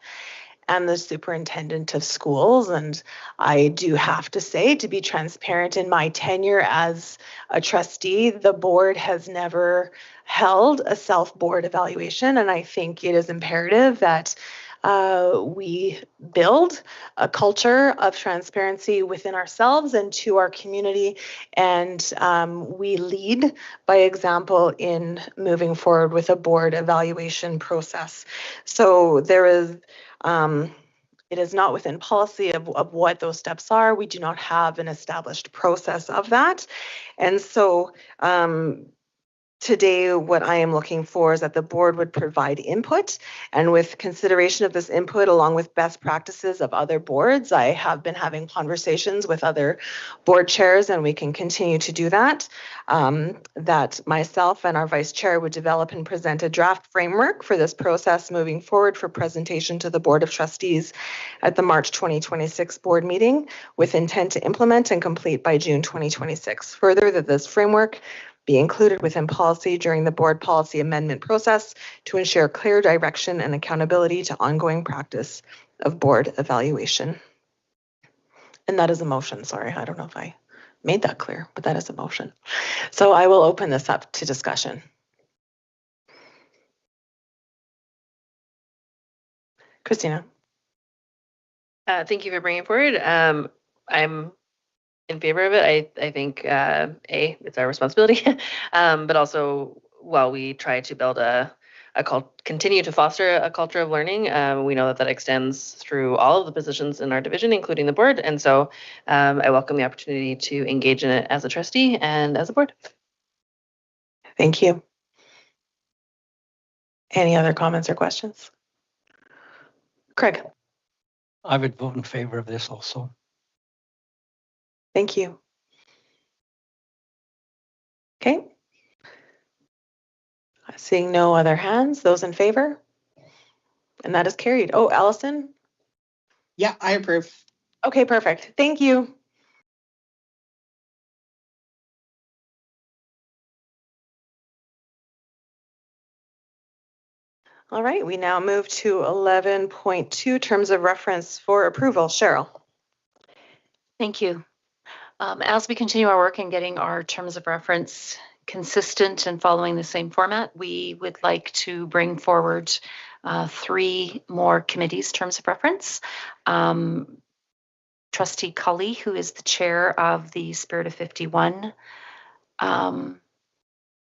and the superintendent of schools. And I do have to say, to be transparent, in my tenure as a trustee, the board has never held a self-board evaluation. And I think it is imperative that we build a culture of transparency within ourselves and to our community, and we lead by example in moving forward with a board evaluation process. So there is it is not within policy of what those steps are. We do not have an established process of that. And so today, what I am looking for is that the board would provide input, and with consideration of this input, along with best practices of other boards, I have been having conversations with other board chairs, and we can continue to do that, that myself and our vice chair would develop and present a draft framework for this process moving forward for presentation to the Board of Trustees at the March 2026 board meeting, with intent to implement and complete by June 2026. Further, that this framework be included within policy during the board policy amendment process to ensure clear direction and accountability to ongoing practice of board evaluation. And that is a motion. Sorry, I don't know if I made that clear, but that is a motion. So I will open this up to discussion. Christina. Thank you for bringing it forward. I'm in favor of it. I think it's our responsibility, but also while we try to build a continue to foster a culture of learning. We know that that extends through all of the positions in our division, including the board. And so I welcome the opportunity to engage in it as a trustee and as a board. Thank you. Any other comments or questions? Craig. I would vote in favor of this also. Thank you. Okay. Seeing no other hands, those in favor? And that is carried. Oh, Allison? Yeah, I approve. Okay, perfect. Thank you. All right, we now move to 11.2, terms of reference for approval. Cheryl. Thank you. As we continue our work in getting our terms of reference consistent and following the same format, we would like to bring forward 3 more committees' terms of reference. Trustee Cully, who is the chair of the Spirit of 51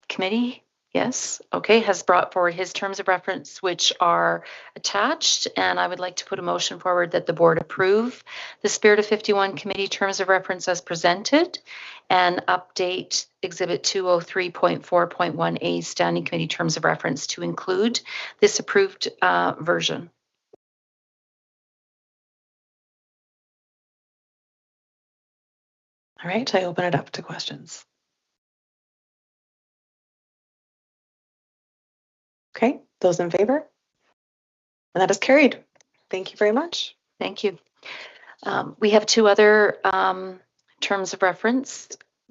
committee, yes, okay, has brought forward his terms of reference, which are attached, and I would like to put a motion forward that the board approve the Spirit of 51 committee terms of reference as presented and update Exhibit 203.4.1A Standing Committee terms of reference to include this approved version. All right, I open it up to questions. Okay, those in favor? And that is carried. Thank you very much. Thank you. We have 2 other terms of reference,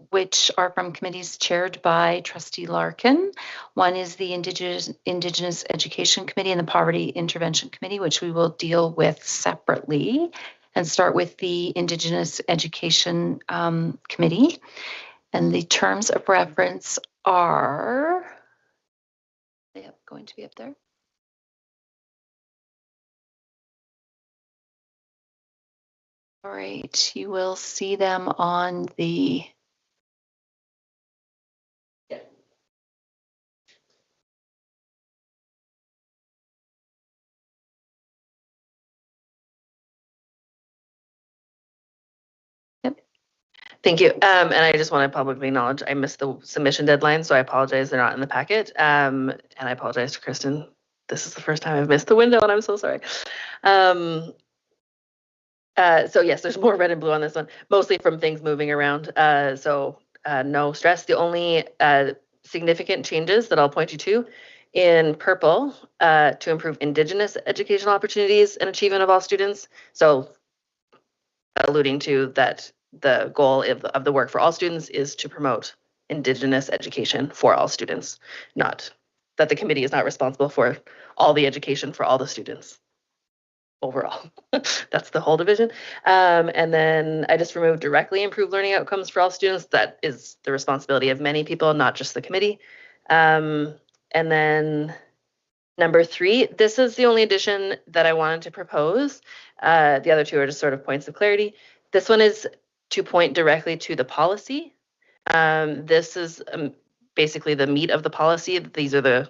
which are from committees chaired by Trustee Larkin. One is the Indigenous Education Committee and the Poverty Intervention Committee, which we will deal with separately, and start with the Indigenous Education Committee. And the terms of reference are, they are going to be up there. All right, you will see them on the Thank you. And I just want to publicly acknowledge I missed the submission deadline, so I apologize they're not in the packet. And I apologize to Kristen. This is the first time I've missed the window, and I'm so sorry. So yes, there's more red and blue on this one, mostly from things moving around. So no stress. The only significant changes that I'll point you to in purple to improve Indigenous educational opportunities and achievement of all students. So alluding to that the goal of the work for all students is to promote Indigenous education for all students, not that the committee is not responsible for all the education for all the students overall. That's the whole division. And then I just removed directly improve learning outcomes for all students. That is the responsibility of many people, not just the committee. And then number 3, this is the only addition that I wanted to propose. The other 2 are just sort of points of clarity. This one is to point directly to the policy. This is basically the meat of the policy. These are the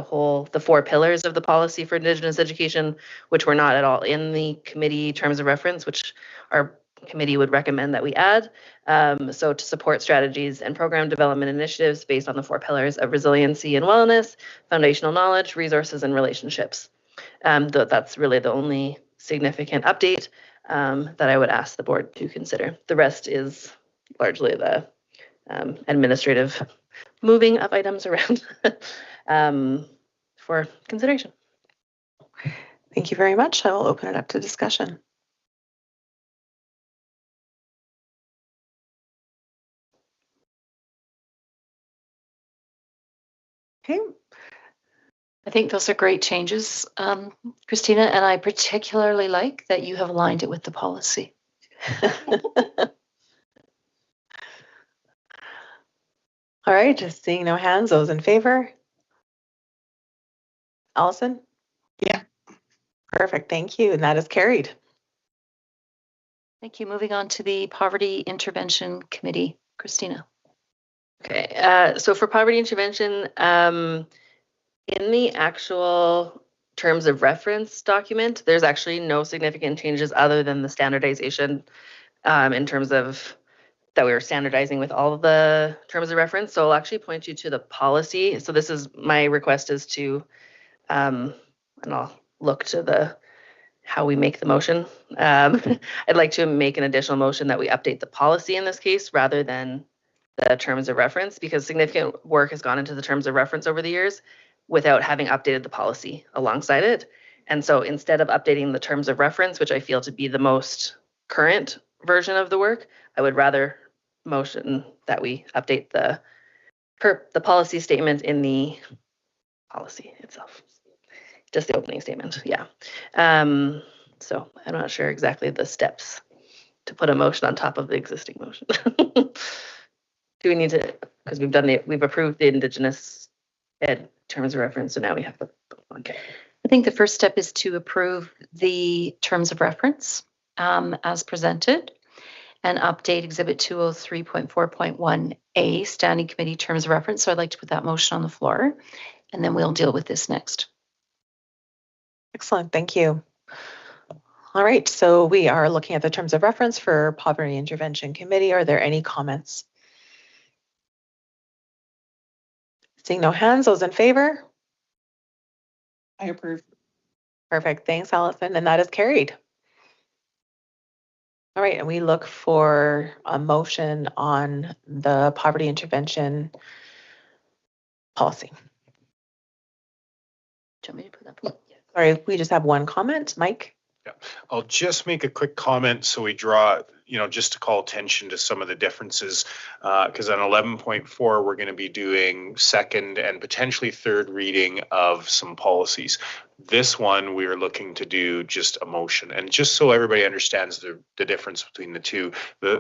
4 pillars of the policy for Indigenous education, which were not at all in the committee terms of reference, which our committee would recommend that we add. So to support strategies and program development initiatives based on the 4 pillars of resiliency and wellness, foundational knowledge, resources, and relationships. That's really the only significant update that I would ask the board to consider. The rest is largely the administrative moving of items around for consideration. Thank you very much. I will open it up to discussion. Okay. I think those are great changes, Christina, and I particularly like that you have aligned it with the policy. All right, just seeing no hands, those in favor? Allison? Yeah. Perfect, thank you, and that is carried. Thank you. Moving on to the Poverty Intervention Committee, Christina. Okay, so for poverty intervention, In the actual terms of reference document, there's actually no significant changes other than the standardization in terms of that we were standardizing with all of the terms of reference. So I'll actually point you to the policy. So this is my request is to, and I'll look to the how we make the motion. I'd like to make an additional motion that we update the policy in this case rather than the terms of reference, because significant work has gone into the terms of reference over the years without having updated the policy alongside it. And so instead of updating the terms of reference, which I feel to be the most current version of the work, I would rather motion that we update the policy statement in the policy itself. Just the opening statement, yeah. So I'm not sure exactly the steps to put a motion on top of the existing motion. Do we need to, because we've approved the Indigenous Ed terms of reference, so now we have to, okay. I think the first step is to approve the terms of reference as presented and update Exhibit 203.4.1A, Standing Committee Terms of Reference. So I'd like to put that motion on the floor, and then we'll deal with this next. Excellent, thank you. All right, so we are looking at the terms of reference for Poverty Intervention Committee. Are there any comments? Seeing no hands, those in favor? I approve. Perfect, thanks, Allison, and that is carried. All right, and we look for a motion on the poverty intervention policy. Do you want me to put that? Sorry, we just have one comment, Mike. Yeah, I'll just make a quick comment so we draw, just to call attention to some of the differences, because on 11.4, we're going to be doing second and potentially third reading of some policies. This one, we are looking to do just a motion. And just so everybody understands the difference between the two, the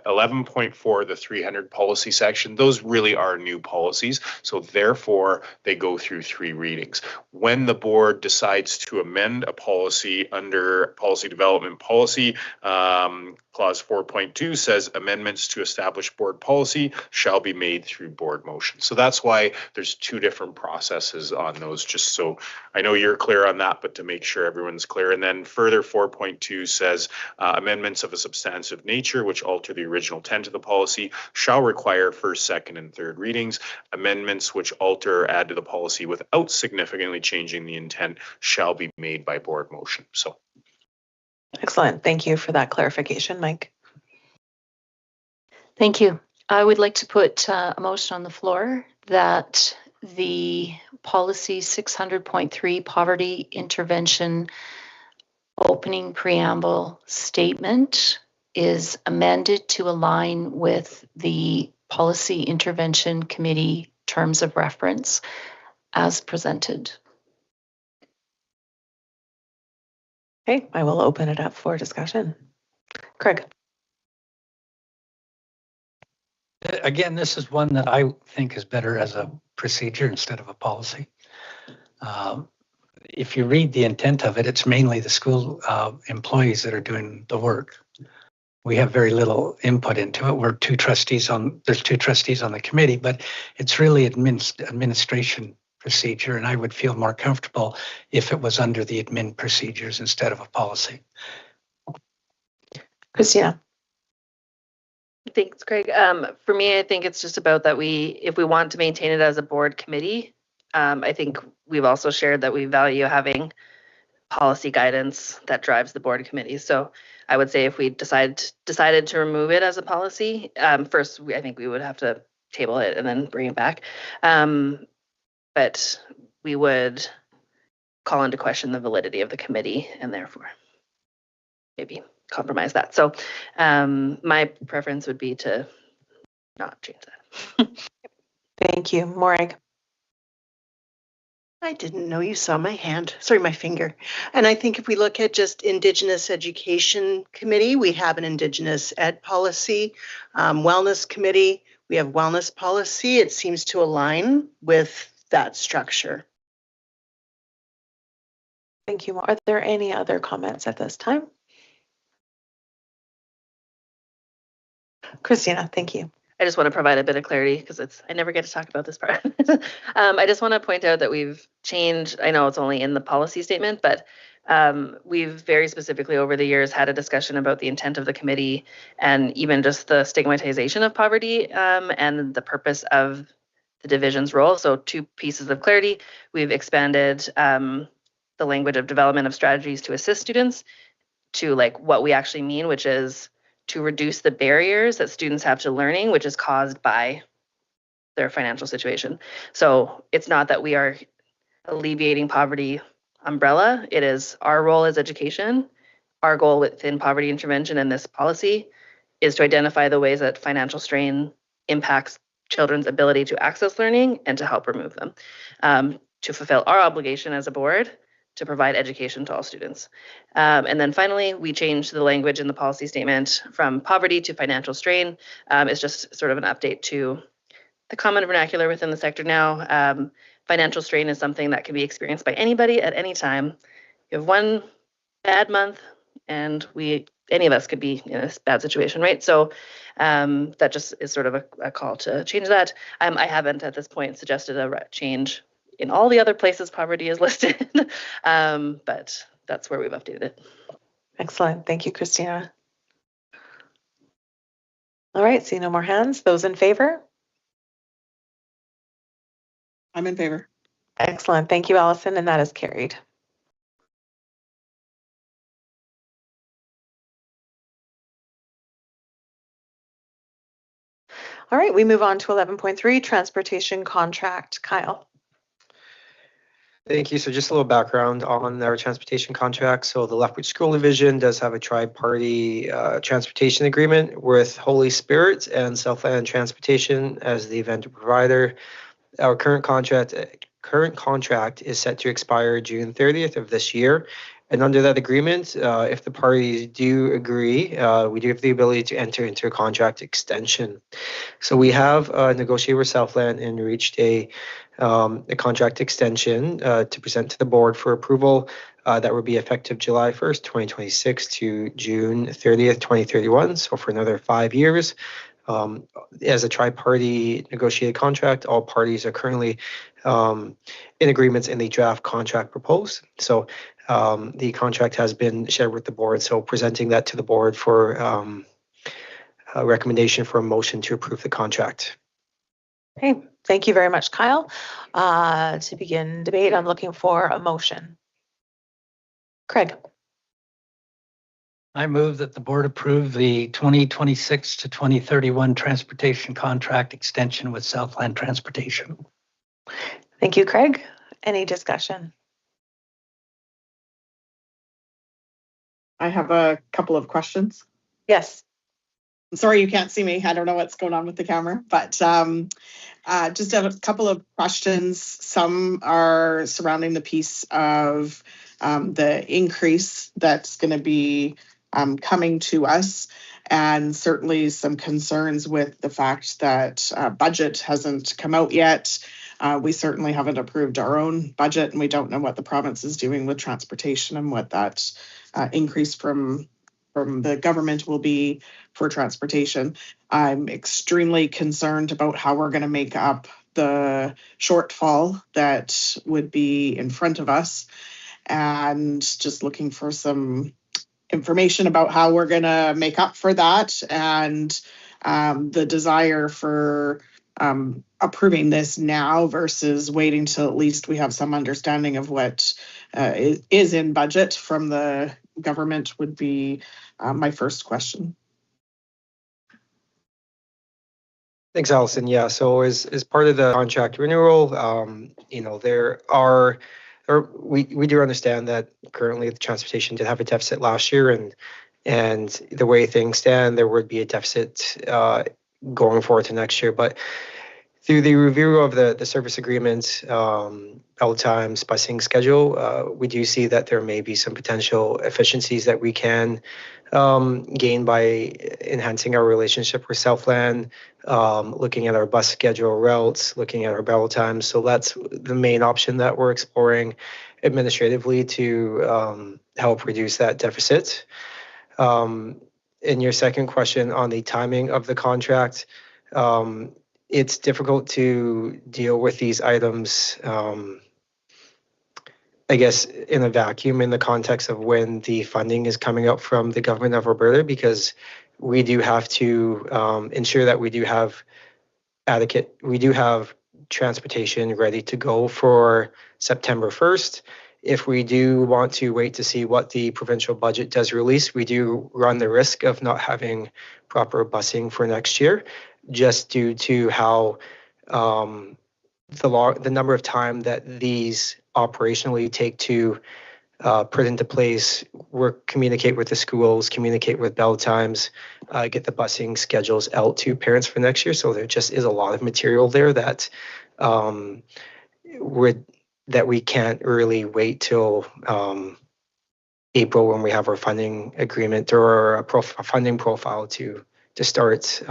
11.4, the 300 policy section, those really are new policies. So therefore, they go through 3 readings. When the board decides to amend a policy under policy development policy, Clause 4.2 says amendments to establish board policy shall be made through board motion. So that's why there's 2 different processes on those, just so I know you're clear on that, but to make sure everyone's clear. And then further 4.2 says amendments of a substantive nature which alter the original intent of the policy shall require first, second, and third readings. Amendments which alter or add to the policy without significantly changing the intent shall be made by board motion. So. Excellent. Thank you for that clarification, Mike. Thank you. I would like to put a motion on the floor that the policy 600.3 poverty intervention opening preamble statement is amended to align with the policy intervention committee terms of reference as presented. Okay, I will open it up for discussion. Craig. Again, this is one that I think is better as a procedure instead of a policy. If you read the intent of it, it's mainly the school employees that are doing the work. We have very little input into it. There's 2 trustees on the committee, but it's really administration procedure, and I would feel more comfortable if it was under the admin procedures instead of a policy. Christina. Thanks, Craig. For me, I think it's just about that if we want to maintain it as a board committee, I think we've also shared that we value having policy guidance that drives the board committee. So I would say if we decided to remove it as a policy, first, I think we would have to table it and then bring it back. But we would call into question the validity of the committee and therefore maybe compromise that. So my preference would be to not change that. Thank you. Morag. I didn't know you saw my hand. Sorry, my finger. And I think if we look at just Indigenous Education Committee, we have an Indigenous Ed policy. Wellness Committee, we have wellness policy. It seems to align with that structure. Thank you. Are there any other comments at this time? Christina, thank you. I just want to provide a bit of clarity because I never get to talk about this part. I just want to point out that we've changed, I know it's only in the policy statement, but we've very specifically over the years had a discussion about the intent of the committee and even just the stigmatization of poverty and the purpose of the division's role. So 2 pieces of clarity. We've expanded the language of development of strategies to assist students to like what we actually mean, which is to reduce the barriers that students have to learning, which is caused by their financial situation. So it's not that we are alleviating poverty umbrella. It is our role as education. Our goal within poverty intervention and this policy is to identify the ways that financial strain impacts children's ability to access learning and to help remove them, to fulfill our obligation as a board to provide education to all students. And then finally, we changed the language in the policy statement from poverty to financial strain. It's just sort of an update to the common vernacular within the sector now. Financial strain is something that can be experienced by anybody at any time. You have one bad month and any of us could be in a bad situation, right? So that just is sort of a call to change that. I haven't at this point suggested a change in all the other places poverty is listed, but that's where we've updated it. Excellent. Thank you, Christina. All right, see no more hands. Those in favor? I'm in favor. Excellent. Thank you, Allison, and that is carried. All right, we move on to 11.3, transportation contract. Kyle. Thank you. So just a little background on our transportation contract. So the Lethbridge School Division does have a tri-party transportation agreement with Holy Spirit and Southland Transportation as the vendor provider. Our current contract is set to expire June 30th of this year. And under that agreement, if the parties do agree, we do have the ability to enter into a contract extension. So we have negotiated with Southland and reached a contract extension to present to the board for approval that would be effective July 1st, 2026 to June 30th, 2031. So for another 5 years. As a tri-party negotiated contract, all parties are currently in agreements in the draft contract proposed. So the contract has been shared with the board. So presenting that to the board for a recommendation for a motion to approve the contract. Okay, thank you very much, Kyle. To begin debate, I'm looking for a motion. Craig. I move that the board approve the 2026 to 2031 transportation contract extension with Southland Transportation. Thank you, Craig. Any discussion? I have a couple of questions. Yes. I'm sorry you can't see me. I don't know what's going on with the camera, but just have a couple of questions. Some are surrounding the piece of the increase that's going to be coming to us, and certainly some concerns with the fact that budget hasn't come out yet. We certainly haven't approved our own budget, and we don't know what the province is doing with transportation and what that increase from the government will be for transportation. I'm extremely concerned about how we're going to make up the shortfall that would be in front of us, and just looking for some information about how we're going to make up for that, and the desire for approving this now versus waiting till at least we have some understanding of what is in budget from the government would be my first question. Thanks, Allison. Yeah, so as part of the contract renewal, we do understand that currently the transportation did have a deficit last year, and the way things stand, there would be a deficit going forward to next year. But through the review of the service agreement, L times, busing schedule, we do see that there may be some potential efficiencies that we can gain by enhancing our relationship with Southland, looking at our bus schedule routes, looking at our bell times. So that's the main option that we're exploring administratively to help reduce that deficit. In your second question on the timing of the contract, It's difficult to deal with these items, I guess, in a vacuum in the context of when the funding is coming up from the government of Alberta, because we do have to ensure that we do have transportation ready to go for September 1st. If we do want to wait to see what the provincial budget does release, we do run the risk of not having proper busing for next year, just due to how the number of time that these operationally take to put into place, communicate with the schools, communicate with bell times, get the busing schedules out to parents for next year. So there just is a lot of material there that we can't really wait till April when we have our funding agreement or a funding profile to start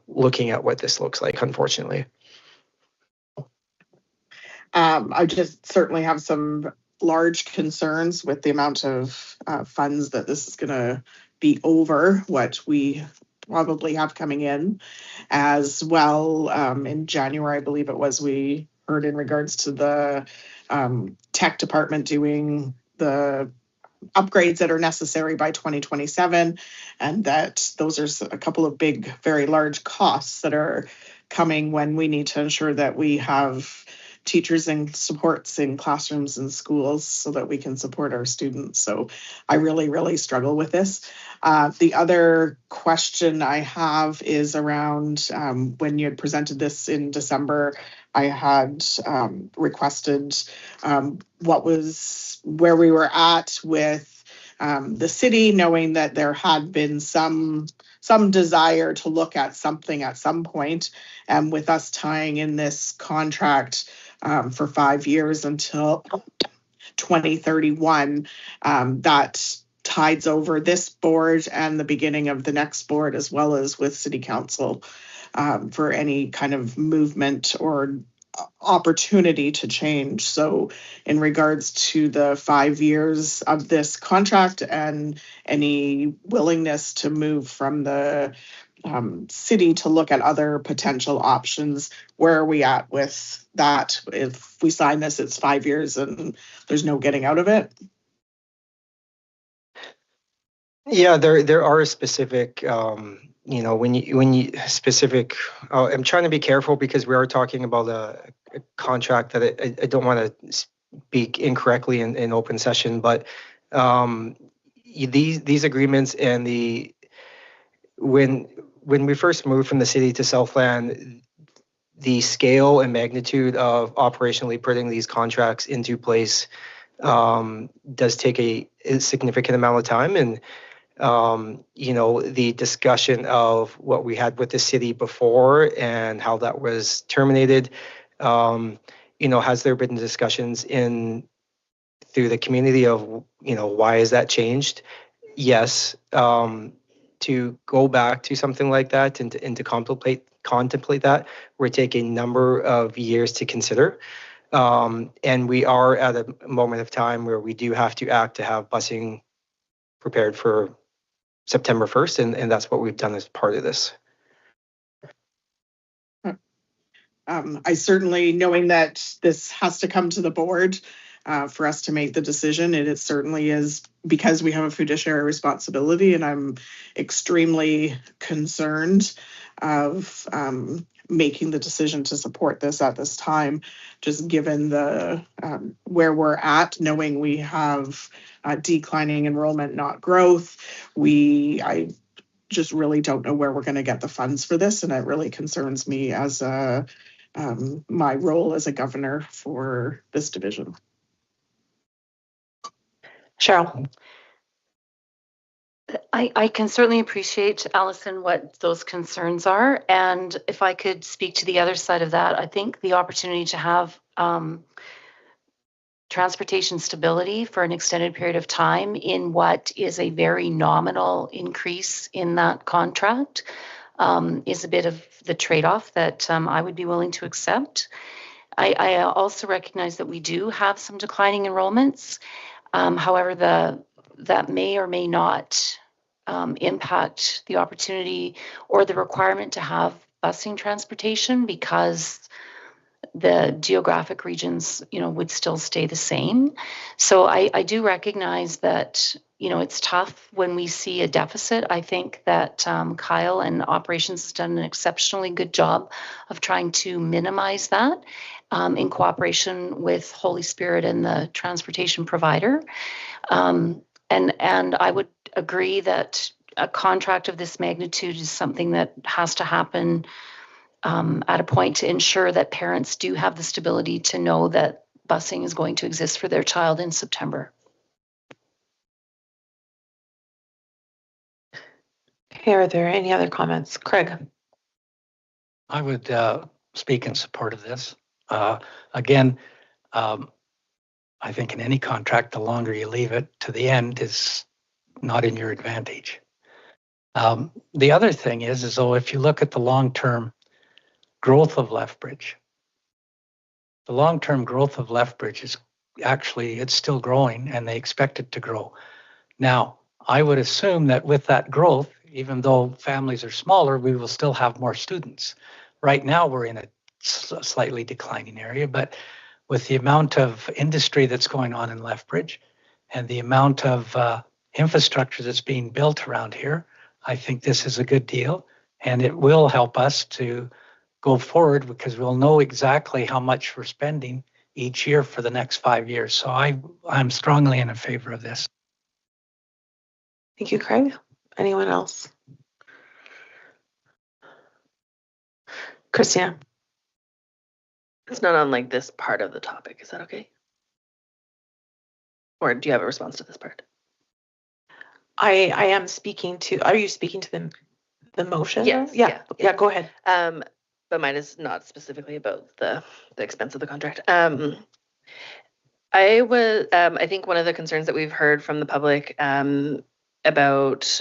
looking at what this looks like, unfortunately. I just certainly have some large concerns with the amount of funds that this is going to be over what we probably have coming in. As well, in January, I believe it was, we heard in regards to the tech department doing the upgrades that are necessary by 2027, and that those are a couple of big, very large costs that are coming when we need to ensure that we have teachers and supports in classrooms and schools so that we can support our students. So I really, really struggle with this. The other question I have is around when you had presented this in December, I had requested where we were at with the city, knowing that there had been some desire to look at something at some point, and with us tying in this contract for 5 years until 2031, that tides over this board and the beginning of the next board, as well as with City Council, for any kind of movement or opportunity to change. So in regards to the 5 years of this contract and any willingness to move from the city to look at other potential options, where are we at with that? If we sign this, it's 5 years and there's no getting out of it. Yeah, there are specific, when you specific. I'm trying to be careful because we are talking about a contract that I don't want to speak incorrectly in open session, but these agreements and when we first moved from the city to Southland, the scale and magnitude of operationally putting these contracts into place does take a significant amount of time. And the discussion of what we had with the city before and how that was terminated, has there been discussions through the community of, why is that changed? Yes. To go back to something like that and to contemplate that would take a number of years to consider. And we are at a moment of time where we do have to act to have busing prepared for September 1st, and that's what we've done as part of this. I certainly, knowing that this has to come to the board for us to make the decision, it certainly is because we have a fiduciary responsibility, and I'm extremely concerned of making the decision to support this at this time, just given the where we're at, knowing we have declining enrollment, not growth. I just really don't know where we're going to get the funds for this, and it really concerns me as my role as a governor for this division. Cheryl. I can certainly appreciate, Alison, what those concerns are. And if I could speak to the other side of that, I think the opportunity to have transportation stability for an extended period of time in what is a very nominal increase in that contract is a bit of the trade-off that I would be willing to accept. I also recognize that we do have some declining enrollments. However, that may or may not impact the opportunity or the requirement to have busing transportation because the geographic regions, would still stay the same. So I do recognize that, it's tough when we see a deficit. I think that Kyle and operations has done an exceptionally good job of trying to minimize that in cooperation with Holy Spirit and the transportation provider. And I would agree that a contract of this magnitude is something that has to happen at a point to ensure that parents do have the stability to know that busing is going to exist for their child in September. Okay, are there any other comments? Craig? I would speak in support of this. Again, I think in any contract, the longer you leave it to the end is not in your advantage. The other thing is though, if you look at the long-term growth of Lethbridge, the long-term growth of Lethbridge is actually, it's still growing and they expect it to grow. Now, I would assume that with that growth, even though families are smaller, we will still have more students. Right now, we're in a slightly declining area, but with the amount of industry that's going on in Lethbridge and the amount of infrastructure that's being built around here, I think this is a good deal and it will help us to go forward because we'll know exactly how much we're spending each year for the next 5 years. So I'm strongly in favor of this. Thank you, Craig. Anyone else? Christina? It's not on like this part of the topic. Is that okay? Or do you have a response to this part? I am speaking to, are you speaking to the motion? Yes. Yeah, go ahead. But mine is not specifically about the expense of the contract. I think one of the concerns that we've heard from the public about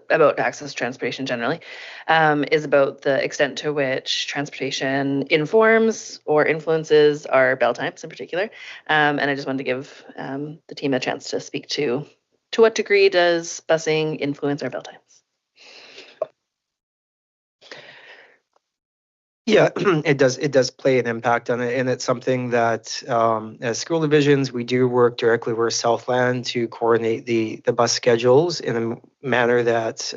about access to transportation generally is about the extent to which transportation informs or influences our bell times in particular. And I just wanted to give the team a chance to speak to what degree does busing influence our bell times? Yeah, it does play an impact on it, and it's something that as school divisions we do work directly with Southland to coordinate the bus schedules in a manner that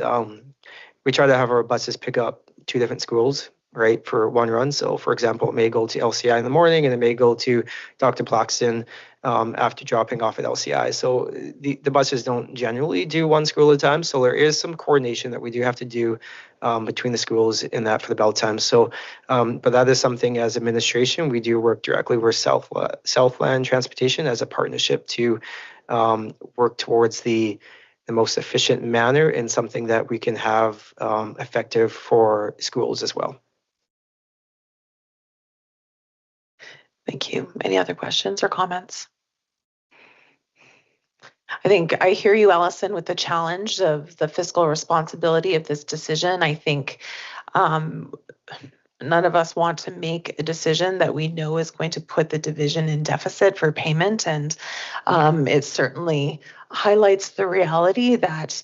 we try to have our buses pick up 2 different schools, right, for one run. So for example, it may go to LCI in the morning and it may go to Dr. Plaxton after dropping off at LCI. So the buses don't generally do one school at a time. So there is some coordination that we do have to do between the schools in that for the bell times. So, but that is something as administration, we do work directly with Southland Transportation as a partnership to work towards the most efficient manner and something that we can have effective for schools as well. Thank you. Any other questions or comments? I think I hear you, Allison, with the challenge of the fiscal responsibility of this decision. I think none of us want to make a decision that we know is going to put the division in deficit for payment. And it certainly highlights the reality that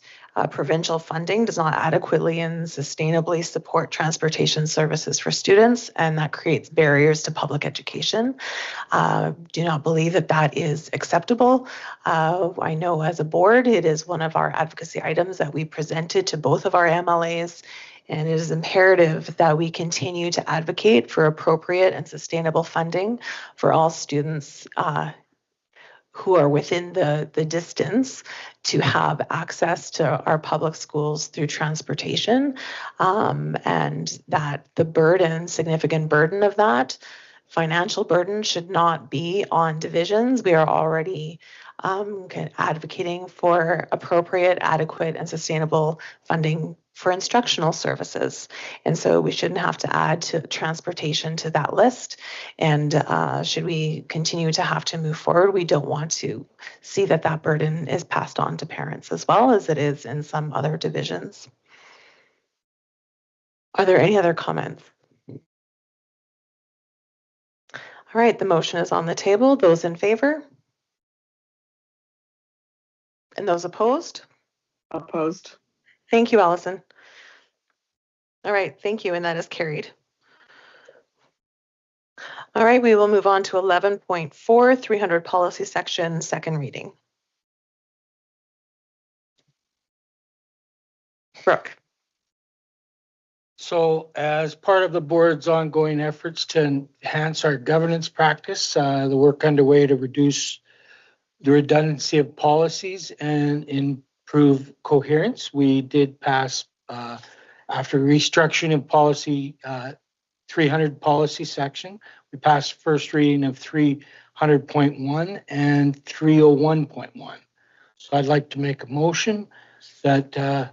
provincial funding does not adequately and sustainably support transportation services for students, and that creates barriers to public education. Do not believe that that is acceptable. I know as a board, it is one of our advocacy items that we presented to both of our MLAs, and it is imperative that we continue to advocate for appropriate and sustainable funding for all students who are within the distance to have access to our public schools through transportation, and that the burden, significant burden of that, financial burden should not be on divisions. We are already advocating for appropriate, adequate, and sustainable funding for instructional services. And so we shouldn't have to add to transportation to that list. And should we continue to have to move forward, we don't want to see that that burden is passed on to parents as well as it is in some other divisions. Are there any other comments? All right, the motion is on the table. Those in favor? And those opposed? Opposed. Thank you, Allison. All right, thank you, and that is carried. All right, we will move on to 11.4, 300 policy section, second reading. Brooke. So as part of the board's ongoing efforts to enhance our governance practice, the work underway to reduce the redundancy of policies and improve coherence, we did pass, after restructuring of policy 300 policy section, we passed first reading of 300.1 and 301.1. So I'd like to make a motion that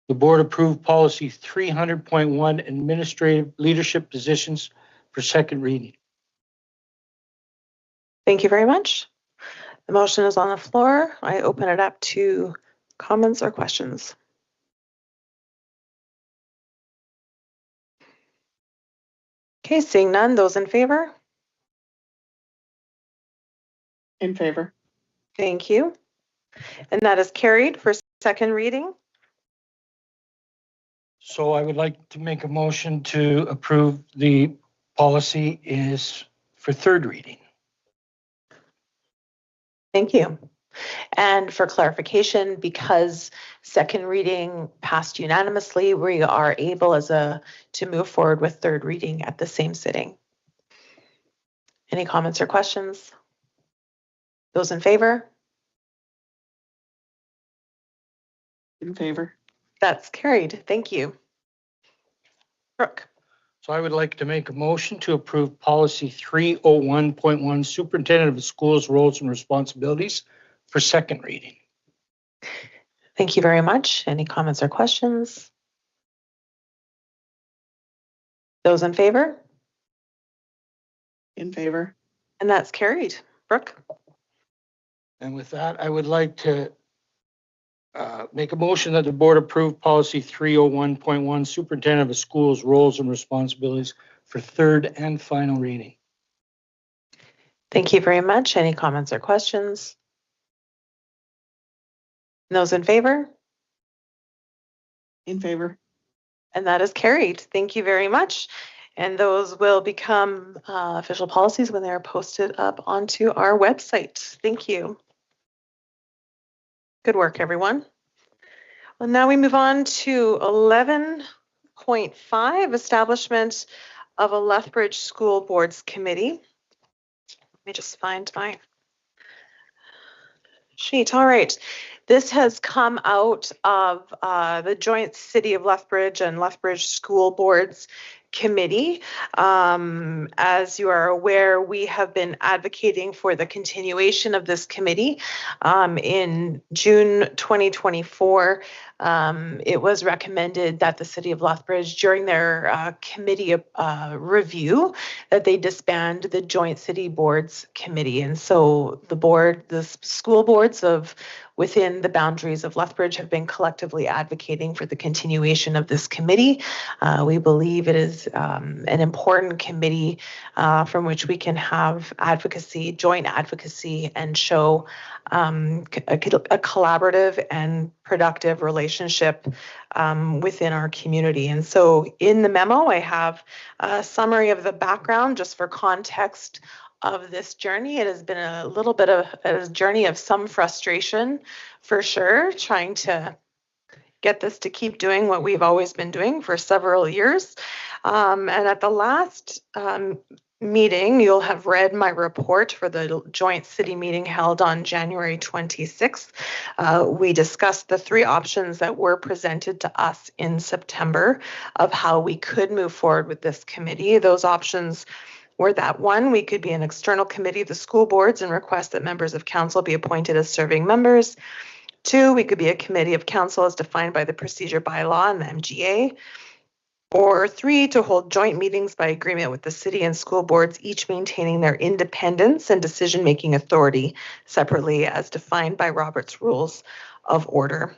the board approved policy 300.1 administrative leadership positions for second reading. Thank you very much. The motion is on the floor. I open it up to comments or questions. Okay, seeing none, those in favor? In favor. Thank you. And that is carried for second reading. So I would like to make a motion to approve the policy is for third reading. Thank you. And for clarification, because second reading passed unanimously, we are able to move forward with third reading at the same sitting. Any comments or questions? Those in favor? In favor. That's carried. Thank you. Brooke. So I would like to make a motion to approve policy 301.1 superintendent of schools roles and responsibilities for second reading. Thank you very much. Any comments or questions? Those in favor? In favor. And that's carried. Brooke. And with that, I would like to make a motion that the board approve policy 301.1 superintendent of schools roles and responsibilities for third and final reading. Thank you very much. Any comments or questions? Those in favor? In favor. And that is carried. Thank you very much. And those will become official policies when they're posted up onto our website. Thank you. Good work, everyone. Well, now we move on to 11.5, establishment of a Lethbridge School Boards Committee. Let me just find my sheet. All right. This has come out of the joint City of Lethbridge and Lethbridge School Boards Committee. As you are aware, we have been advocating for the continuation of this committee. In June 2024, it was recommended that the City of Lethbridge, during their committee review, that they disband the Joint City Boards Committee. And so the school boards within the boundaries of Lethbridge have been collectively advocating for the continuation of this committee. We believe it is an important committee from which we can have joint advocacy, and show a collaborative and productive relationship within our community. And so in the memo, I have a summary of the background just for context of this journey. It has been a little bit of a journey of some frustration, for sure, trying to get this to keep doing what we've always been doing for several years. And at the last meeting, you'll have read my report for the joint city meeting held on January 26th. We discussed the three options that were presented to us in September of how we could move forward with this committee. Those options were that one, we could be an external committee of the school boards and request that members of council be appointed as serving members. Two, we could be a committee of council as defined by the procedure bylaw and the MGA. Or three, to hold joint meetings by agreement with the city and school boards, each maintaining their independence and decision-making authority separately as defined by Robert's Rules of Order.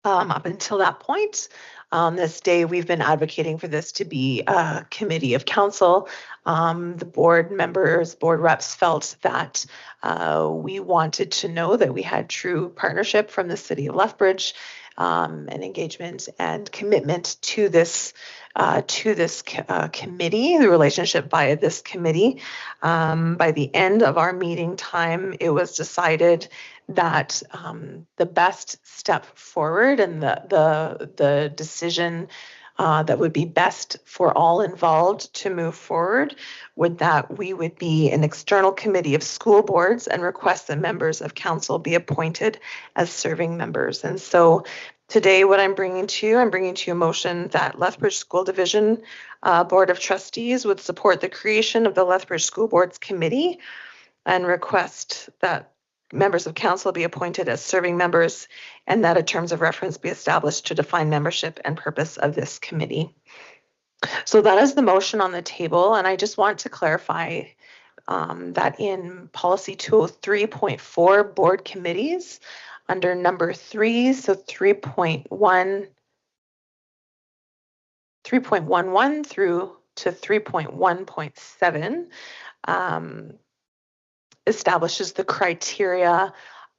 Up until that point, this day, we've been advocating for this to be a committee of council. The board members, board reps felt that we wanted to know that we had true partnership from the city of Lethbridge, and engagement and commitment to this committee, the relationship via this committee. By the end of our meeting time, it was decided that the best step forward and the decision that would be best for all involved to move forward would that we would be an external committee of school boards and request that members of council be appointed as serving members. And so today what I'm bringing to you a motion that Lethbridge School Division Board of Trustees would support the creation of the Lethbridge School Boards Committee and request that members of council be appointed as serving members and that a terms of reference be established to define membership and purpose of this committee. So that is the motion on the table, and I just want to clarify that in policy 203.4 board committees under number 3, so 3.11 through to 3.1.7 establishes the criteria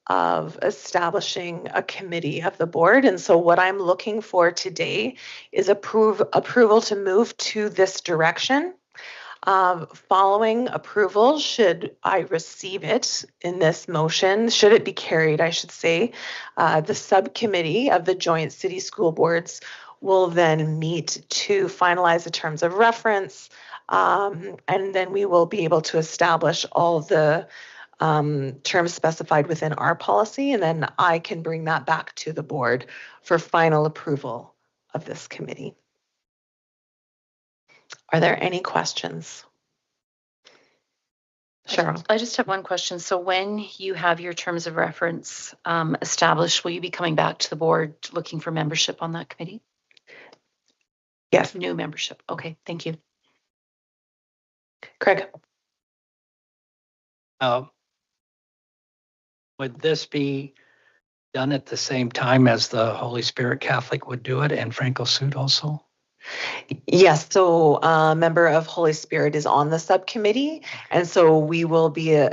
of establishing a committee of the board. And so what I'm looking for today is approval to move to this direction. Following approval, should I receive it in this motion, should it be carried, I should say, the subcommittee of the joint city school boards will then meet to finalize the terms of reference, and then we will be able to establish all the terms specified within our policy, and then I can bring that back to the board for final approval of this committee. Are there any questions? Cheryl. I just have one question. So when you have your terms of reference established, will you be coming back to the board looking for membership on that committee? Yes. New membership. Okay, thank you. Craig. Would this be done at the same time as the Holy Spirit Catholic would do it and Franco Sud also? Yes, so a member of Holy Spirit is on the subcommittee, and so we will be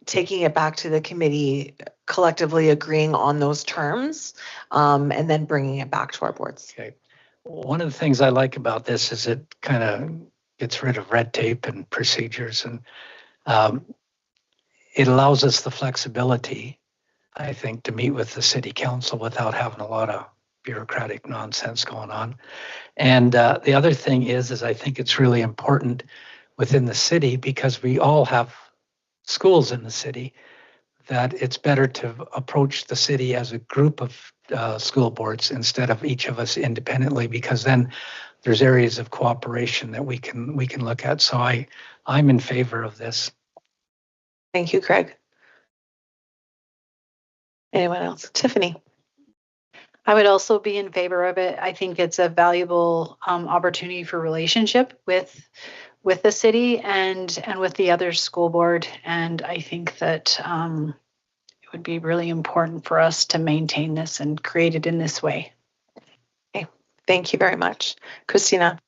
taking it back to the committee, collectively agreeing on those terms, and then bringing it back to our boards. Okay. One of the things I like about this is it kind of gets rid of red tape and procedures, and it allows us the flexibility, I think, to meet with the city council without having a lot of bureaucratic nonsense going on. And the other thing is I think it's really important within the city, because we all have schools in the city, that it's better to approach the city as a group of school boards instead of each of us independently, because then there's areas of cooperation that we can look at. So I'm in favor of this. Thank you, Craig. Anyone else? Tiffany. I would also be in favor of it. I think it's a valuable opportunity for relationship with the city and with the other school board. And I think that it would be really important for us to maintain this and create it in this way. Okay, thank you very much. Christina.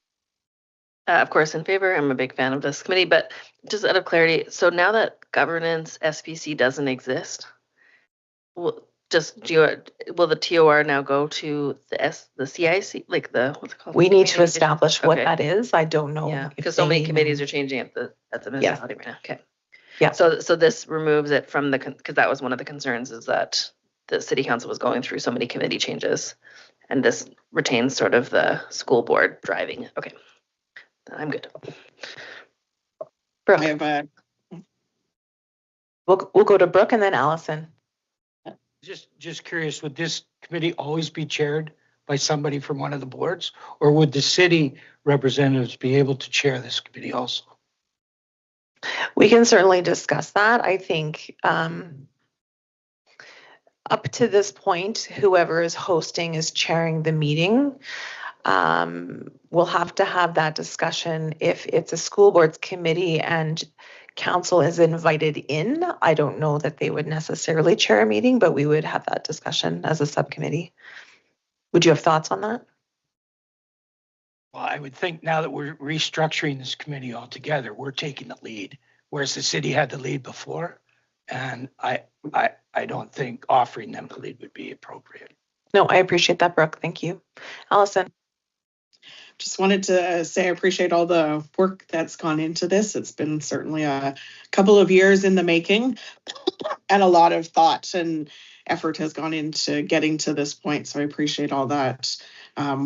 Of course, in favor. I'm a big fan of this committee, but just out of clarity, so now that governance SPC doesn't exist, will the TOR now go to the CIC, like what's it called? We need to establish what that is. I don't know. Yeah, because so many committees are changing at the municipality right now. Okay. Yeah. So this removes it from because that was one of the concerns, is that the city council was going through so many committee changes, and this retains sort of the school board driving. Okay. I'm good. Brooke. I have We'll go to Brooke and then Allison. Just curious, would this committee always be chaired by somebody from one of the boards, or would the city representatives be able to chair this committee also? We can certainly discuss that. I think up to this point, whoever is hosting is chairing the meeting. We'll have to have that discussion if it's a school boards committee and council is invited in. I don't know that they would necessarily chair a meeting, but we would have that discussion as a subcommittee. Would you have thoughts on that? Well, I would think now that we're restructuring this committee altogether, we're taking the lead, whereas the city had the lead before. And I don't think offering them the lead would be appropriate. No, I appreciate that, Brooke. Thank you. Allison. Just wanted to say I appreciate all the work that's gone into this. It's been certainly a couple of years in the making, and a lot of thought and effort has gone into getting to this point. So I appreciate all that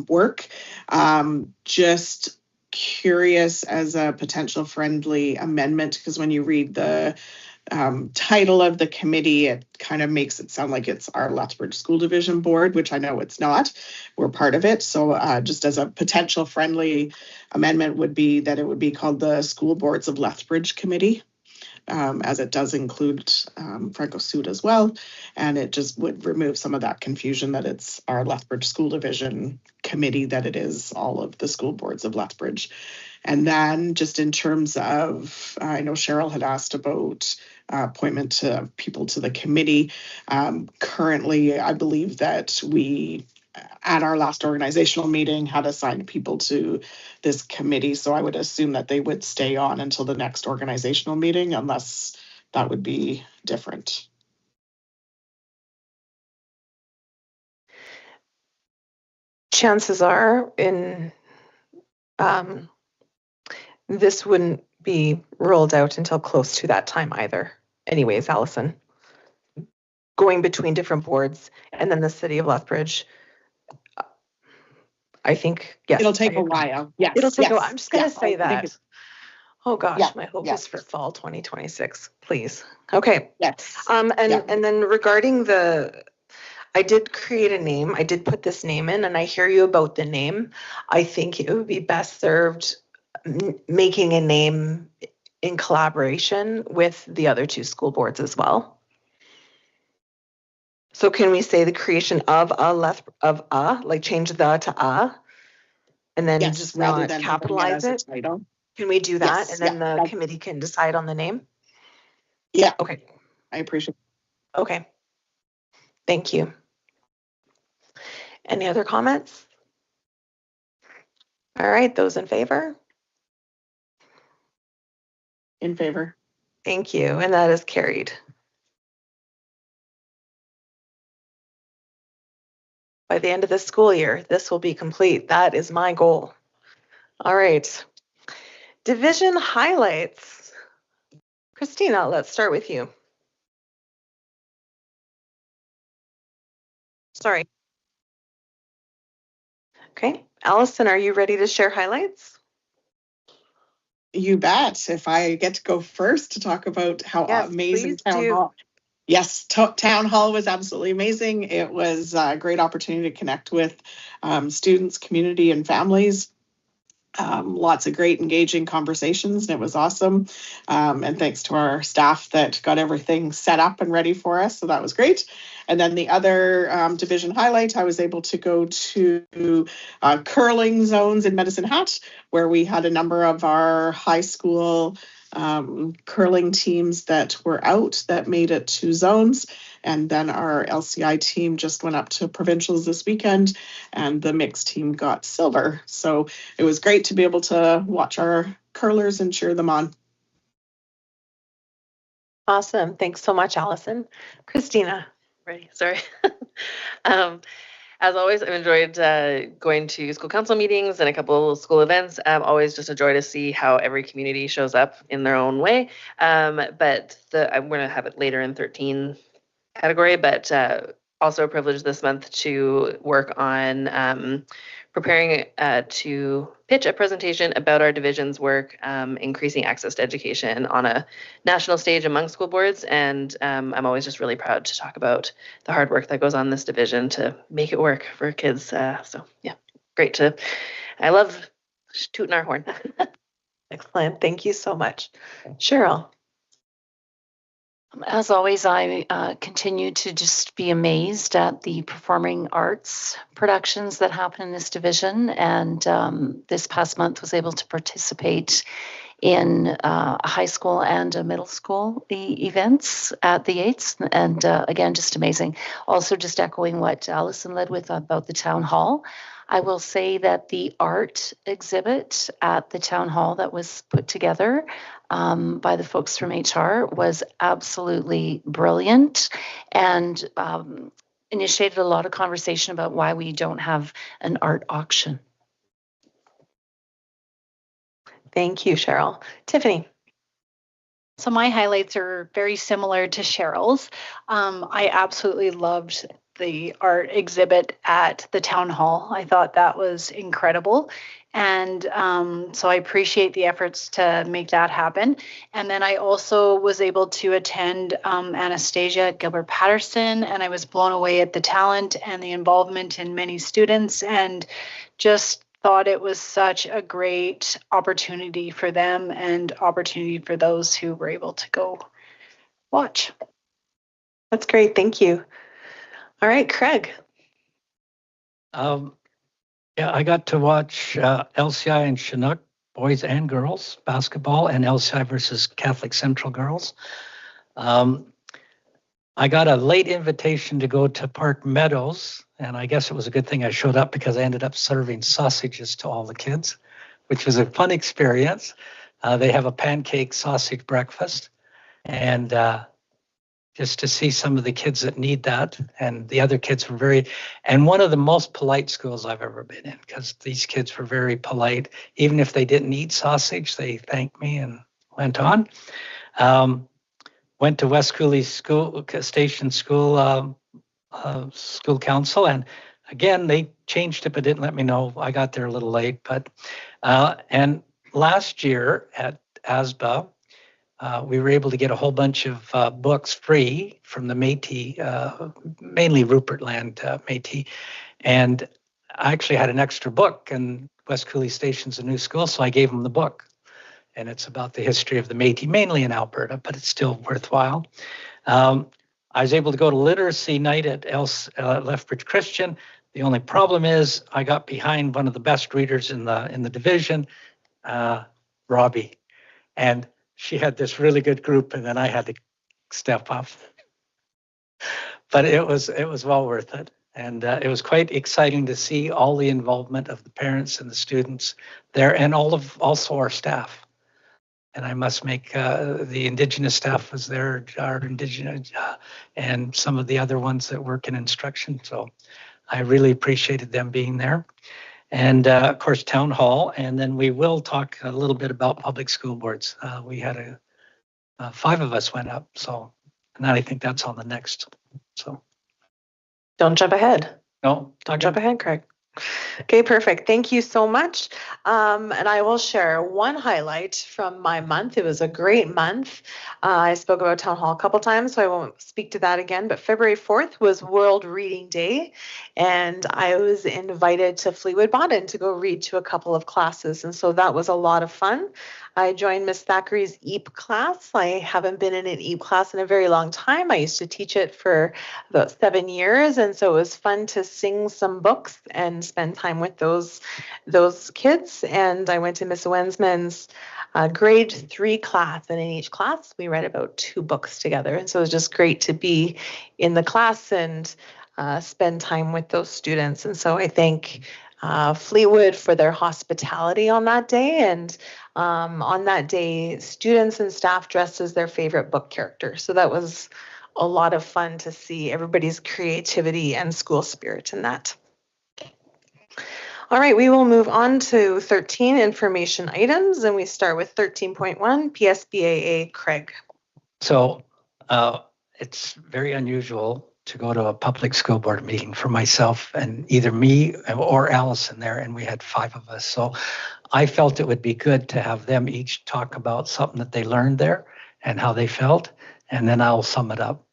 work. Just curious as a potential friendly amendment, because when you read the title of the committee, it kind of makes it sound like it's our Lethbridge School Division Board, which I know it's not. We're part of it. So just as a potential friendly amendment would be that it would be called the School Boards of Lethbridge Committee, as it does include Franco-Sud as well. And it just would remove some of that confusion that it's our Lethbridge School Division Committee, that it is all of the school boards of Lethbridge. And then just in terms of, I know Cheryl had asked about appointment to people to the committee. Currently, I believe that we, at our last organizational meeting, had assigned people to this committee. So I would assume that they would stay on until the next organizational meeting, unless that would be different. Chances are this wouldn't be rolled out until close to that time either. Anyways, Allison, going between different boards and then the city of Lethbridge, I think, yes. It'll take a while. Yes. It'll take yes, a while. I'm just going to say that. Oh gosh, yeah, my hope yeah. is for fall 2026, please. Okay. Yes. And then regarding I did create a name. I did put this name in, and I hear you about the name. I think it would be best served making a name in collaboration with the other two school boards as well. So can we say the creation of like change the to and then Yes, just rather not than capitalize it as it? a title. Can we do that? Yes, And then the committee can decide on the name? Yeah. Okay. I appreciate it. Okay. Thank you. Any other comments? All right, those in favor? In favor. Thank you, and that is carried. By the end of this school year, this will be complete. That is my goal. All right. Division highlights. Christina, let's start with you. Sorry. Okay. Allison, are you ready to share highlights? You bet. If I get to go first to talk about how amazing Town Hall. Yes, Town Hall was absolutely amazing. It was a great opportunity to connect with students, community, and families. Lots of great engaging conversations, and it was awesome. And thanks to our staff that got everything set up and ready for us. So that was great. And then the other division highlight, I was able to go to curling zones in Medicine Hat, where we had a number of our high school curling teams that were out that made it to zones. And then our LCI team just went up to provincials this weekend, and the mixed team got silver. So it was great to be able to watch our curlers and cheer them on. Awesome. Thanks so much, Allison. Christina. Ready? Sorry. As always, I've enjoyed going to school council meetings and a couple of school events. Always just a joy to see how every community shows up in their own way. But I'm going to have it later in 13 category, but also a privilege this month to work on preparing to pitch a presentation about our division's work increasing access to education on a national stage among school boards. And I'm always just really proud to talk about the hard work that goes on in this division to make it work for kids. So yeah, great I love tooting our horn. Excellent. Thank you so much. Cheryl. As always, I continue to just be amazed at the performing arts productions that happen in this division. And this past month was able to participate in a high school and a middle school events at the Yates. And again, just amazing. Also, just echoing what Allison led with about the town hall. I will say that the art exhibit at the town hall that was put together by the folks from HR was absolutely brilliant and initiated a lot of conversation about why we don't have an art auction. Thank you, Cheryl. Tiffany. So my highlights are very similar to Cheryl's. I absolutely loved the art exhibit at the town hall. I thought that was incredible. And so I appreciate the efforts to make that happen. And then I also was able to attend Anastasia at Gilbert Patterson, and I was blown away at the talent and the involvement in many students, and just thought it was such a great opportunity for them and opportunity for those who were able to go watch. That's great. Thank you. All right, Craig. Yeah, I got to watch LCI and Chinook, boys and girls basketball, and LCI versus Catholic Central girls. I got a late invitation to go to Park Meadows, and I guess it was a good thing I showed up because I ended up serving sausages to all the kids, which was a fun experience. They have a pancake sausage breakfast, and just to see some of the kids that need that, and the other kids were and one of the most polite schools I've ever been in, because these kids were very polite. Even if they didn't eat sausage, they thanked me and went on. Went to West Cooley Station School school council, and again they changed it but didn't let me know. I got there a little late, but and last year at ASBA we were able to get a whole bunch of books free from the Métis, mainly Rupert Land Métis, and I actually had an extra book, and West Cooley Station's a new school, so I gave them the book. And it's about the history of the Métis, mainly in Alberta, but it's still worthwhile. I was able to go to literacy night at Lethbridge Christian. The only problem is I got behind one of the best readers in the division, Robbie, and she had this really good group, and then I had to step up. But it was well worth it, and it was quite exciting to see all the involvement of the parents and the students there, and also our staff. And I must make the Indigenous staff was there, our Indigenous, and some of the other ones that work in instruction. So I really appreciated them being there. And of course, town hall. And then we will talk a little bit about public school boards. We had 5 of us went up. So, and I think that's on the next. So Don't jump ahead. No, Don't jump ahead, Craig. Okay, perfect. Thank you so much. And I will share one highlight from my month. It was a great month. I spoke about Town Hall a couple times, so I won't speak to that again. But February 4th was World Reading Day, and I was invited to Fleetwood Bodden to go read to a couple of classes. And so that was a lot of fun. I joined Miss Thackeray's EAP class. I haven't been in an EAP class in a very long time. I used to teach it for about 7 years, and so it was fun to sing some books and spend time with those kids. And I went to Miss Wensman's grade 3 class, and in each class we read about 2 books together. And so it was just great to be in the class and spend time with those students. And so I thank Fleetwood for their hospitality on that day. And on that day, students and staff dressed as their favorite book character. So that was a lot of fun to see everybody's creativity and school spirit in that. All right, we will move on to 13 information items, and we start with 13.1 PSBAA. Craig. So it's very unusual to go to a public school board meeting for myself and either me or Allison there, and we had 5 of us. So I felt it would be good to have them each talk about something that they learned there and how they felt, and then I'll sum it up.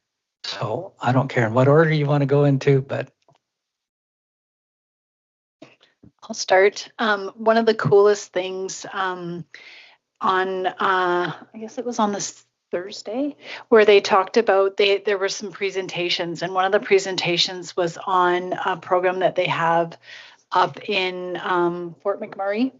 So I don't care in what order you want to go into, but I'll start. One of the coolest things on, I guess it was on this Thursday, where they talked about, there were some presentations, and one of the presentations was on a program that they have up in Fort McMurray.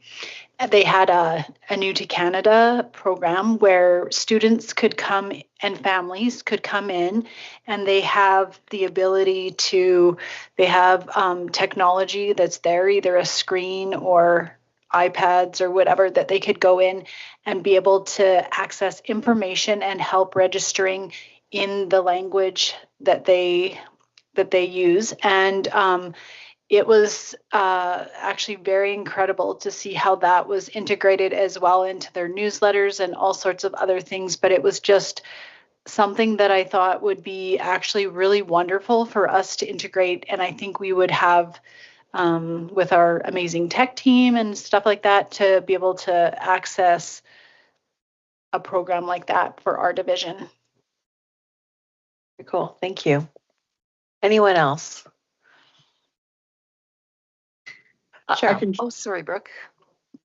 They had a New to Canada program where students could come and families could come in, and they have the ability to, they have technology that's there, either a screen or iPads or whatever, that they could go in and be able to access information and help registering in the language that they use. And it was actually very incredible to see how that was integrated as well into their newsletters and all sorts of other things. But it was just something that I thought would be actually really wonderful for us to integrate. And I think we would have, with our amazing tech team and stuff like that, to be able to access a program like that for our division. Very cool. Thank you. Anyone else? Sure. Oh, sorry, Brooke.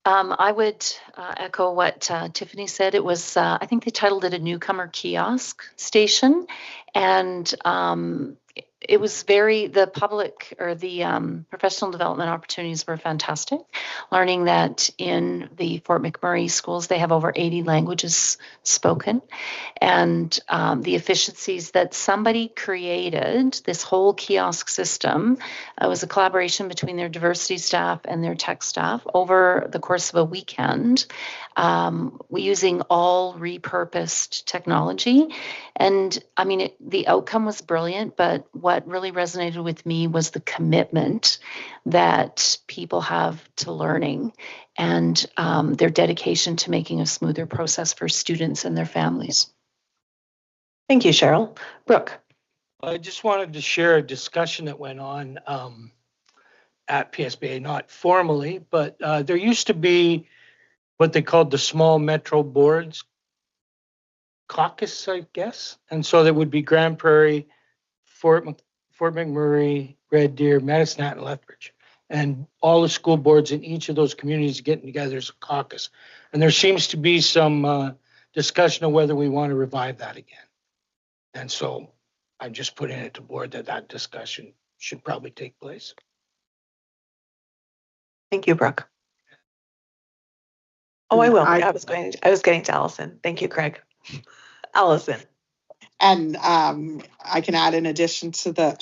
I would echo what Tiffany said. It was, I think they titled it a newcomer kiosk station. And it was the public or the professional development opportunities were fantastic. Learning that in the Fort McMurray schools, they have over 80 languages spoken. And the efficiencies that somebody created, this whole kiosk system, was a collaboration between their diversity staff and their tech staff over the course of a weekend, using all repurposed technology. And I mean, the outcome was brilliant, but what really resonated with me was the commitment that people have to learning and their dedication to making a smoother process for students and their families. Thank you, Cheryl. Brooke. I just wanted to share a discussion that went on at PSBA, not formally, but there used to be what they called the Small Metro Boards Caucus, I guess. And so there would be Grand Prairie, Fort McMurray, Red Deer, Medicine Hat, and Lethbridge. And all the school boards in each of those communities getting together as a caucus. And there seems to be some discussion of whether we want to revive that again. And so I'm just putting it to board that discussion should probably take place. Thank you, Brooke. Oh, I will. I was getting to Allison. Thank you, Craig. Allison. And I can add, in addition to the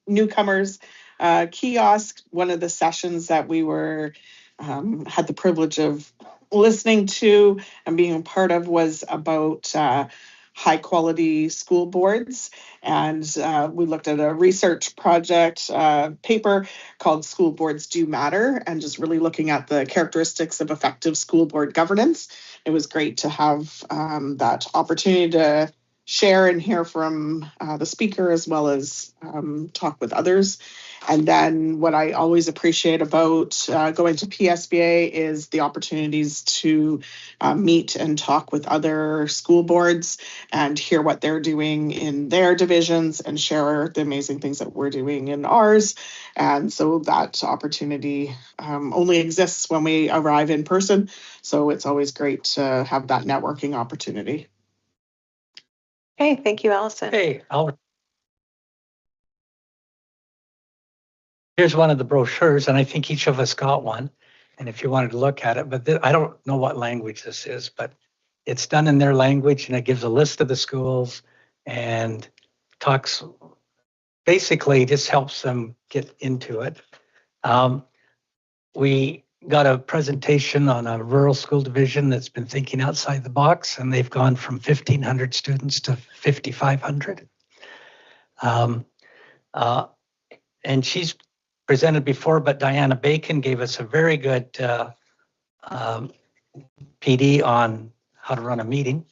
newcomers kiosk, one of the sessions that we were had the privilege of listening to and being a part of was about high quality school boards. And we looked at a research project paper called School Boards Do Matter, and just really looking at the characteristics of effective school board governance. It was great to have that opportunity to share and hear from the speaker, as well as talk with others. And then what I always appreciate about going to PSBA is the opportunities to meet and talk with other school boards and hear what they're doing in their divisions and share the amazing things that we're doing in ours. And so that opportunity only exists when we arrive in person. So it's always great to have that networking opportunity. Hey, thank you, Allison. Hey, here's one of the brochures, and I think each of us got one. And if you wanted to look at it, but I don't know what language this is, but it's done in their language, and it gives a list of the schools and talks, basically just helps them get into it. We got a presentation on a rural school division that's been thinking outside the box, and they've gone from 1,500 students to 5,500. And she's presented before, but Diana Bacon gave us a very good PD on how to run a meeting,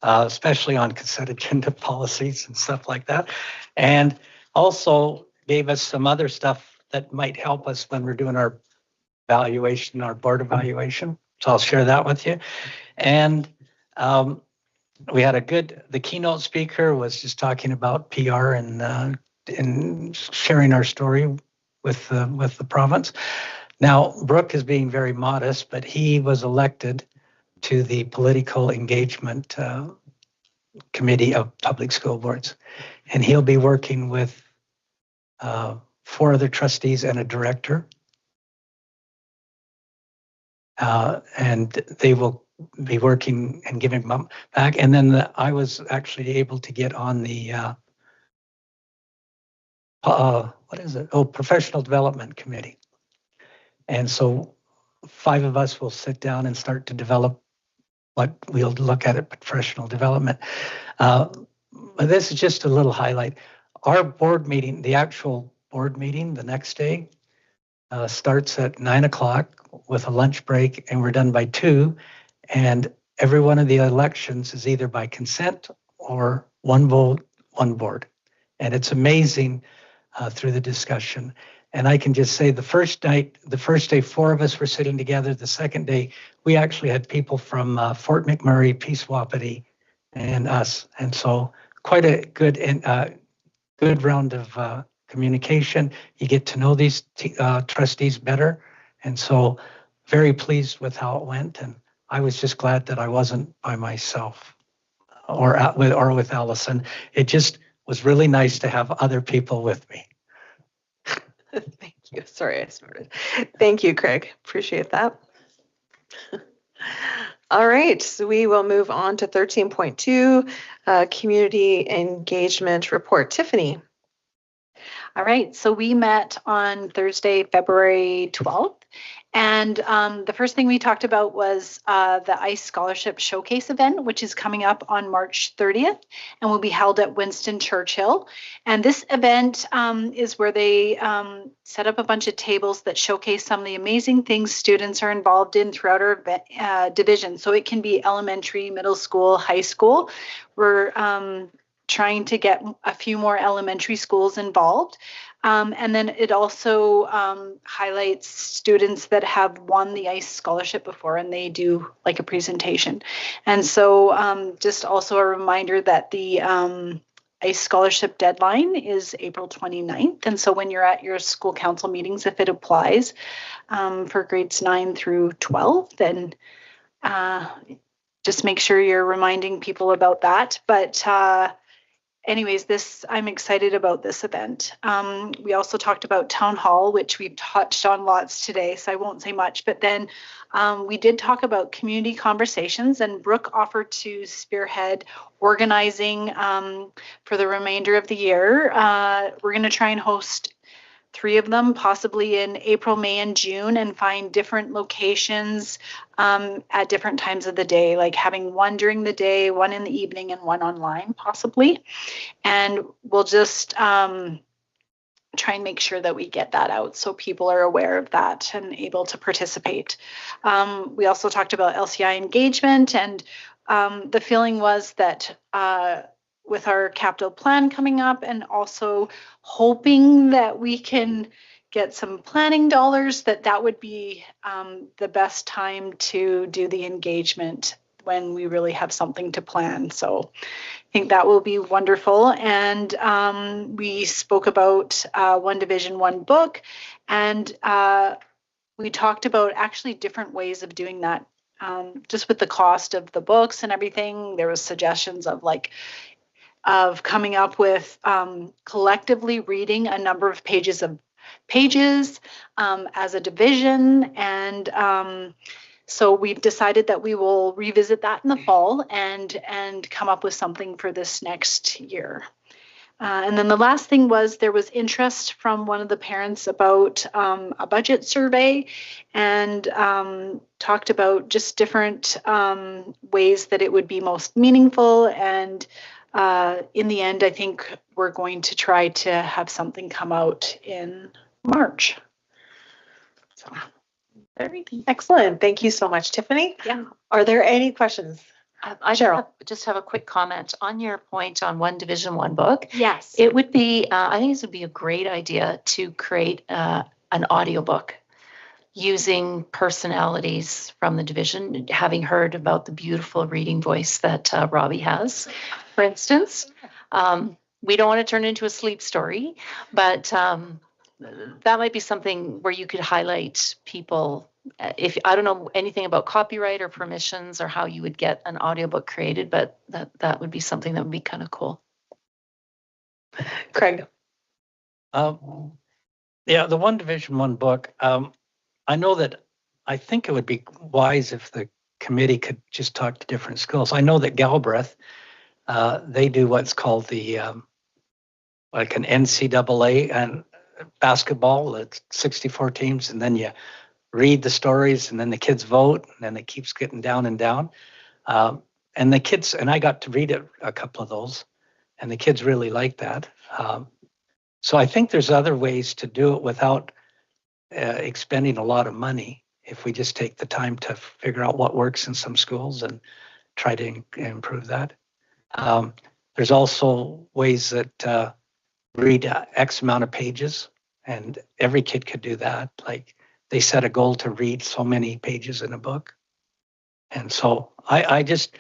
especially on consent agenda policies and stuff like that. And also gave us some other stuff that might help us when we're doing our evaluation, our board evaluation. So I'll share that with you. And we had the keynote speaker was just talking about PR and sharing our story with the province. Now, Brooke is being very modest, but he was elected to the political engagement committee of public school boards, and he'll be working with 4 other trustees and a director and they will be working and giving them back. And then I was actually able to get on the what is it? Oh, professional development committee. And so 5 of us will sit down and start to develop what we'll look at professional development. But this is just a little highlight. Our board meeting, the actual board meeting the next day, starts at 9 o'clock with a lunch break, and we're done by 2. And every one of the elections is either by consent or one vote, one board. And it's amazing through the discussion. And I can just say the first day, 4 of us were sitting together. The second day, we actually had people from Fort McMurray, Peace Wapiti, and us. And so quite a good good round of communication. You get to know these trustees better. And so very pleased with how it went. And I was just glad that I wasn't by myself or with Allison. It just was really nice to have other people with me. Thank you. Sorry, I snorted. Thank you, Craig. Appreciate that. All right, so we will move on to 13.2, community engagement report. Tiffany. All right, so we met on Thursday, February 12th. And the first thing we talked about was the ICE Scholarship Showcase event, which is coming up on March 30th and will be held at Winston Churchill. And this event is where they set up a bunch of tables that showcase some of the amazing things students are involved in throughout our division. So it can be elementary, middle school, high school. We're trying to get a few more elementary schools involved. And then it also highlights students that have won the ICE scholarship before, and they do like a presentation. And so just also a reminder that the ICE scholarship deadline is April 29th. And so when you're at your school council meetings, if it applies for grades 9 through 12, then just make sure you're reminding people about that. But anyways, I'm excited about this event. We also talked about town hall, which we've touched on lots today, so I won't say much. But then we did talk about community conversations, and Brooke offered to spearhead organizing for the remainder of the year. We're going to try and host 3 of them, possibly in April, May, and June, and find different locations at different times of the day, like having one during the day, one in the evening, and one online, possibly. And we'll just try and make sure that we get that out so people are aware of that and able to participate. We also talked about LCI engagement, and the feeling was that with our capital plan coming up, and also hoping that we can get some planning dollars, that would be the best time to do the engagement when we really have something to plan. So I think that will be wonderful. And we spoke about One Division, One Book, and we talked about actually different ways of doing that. Just with the cost of the books and everything, there was suggestions of coming up with collectively reading a number of pages as a division. And so we've decided that we will revisit that in the fall and come up with something for this next year. And then the last thing was there was interest from one of the parents about a budget survey, and talked about just different ways that it would be most meaningful. And in the end, I think we're going to try to have something come out in March. So, Excellent. Thank you so much, Tiffany. Yeah. Are there any questions? I just have a quick comment on your point on One Division, One Book. Yes. It would be, I think this would be a great idea to create an audiobook using personalities from the division, having heard about the beautiful reading voice that Robbie has, for instance. We don't want to turn it into a sleep story, but that might be something where you could highlight people. If I don't know anything about copyright or permissions or how you would get an audiobook created, but that would be something that would be kind of cool. Craig. Yeah, the One Division, One Book. I know that I think it would be wise if the committee could just talk to different schools. I know that Galbraith, they do what's called the like an NCAA and basketball. It's 64 teams, and then you read the stories, and then the kids vote, and then it keeps getting down and down. And the kids, and I got to read a couple of those, and the kids really like that. So I think there's other ways to do it without expending a lot of money. If we just take the time to figure out what works in some schools and try to improve that. There's also ways that read X amount of pages, and every kid could do that. Like they set a goal to read so many pages in a book. And so I just,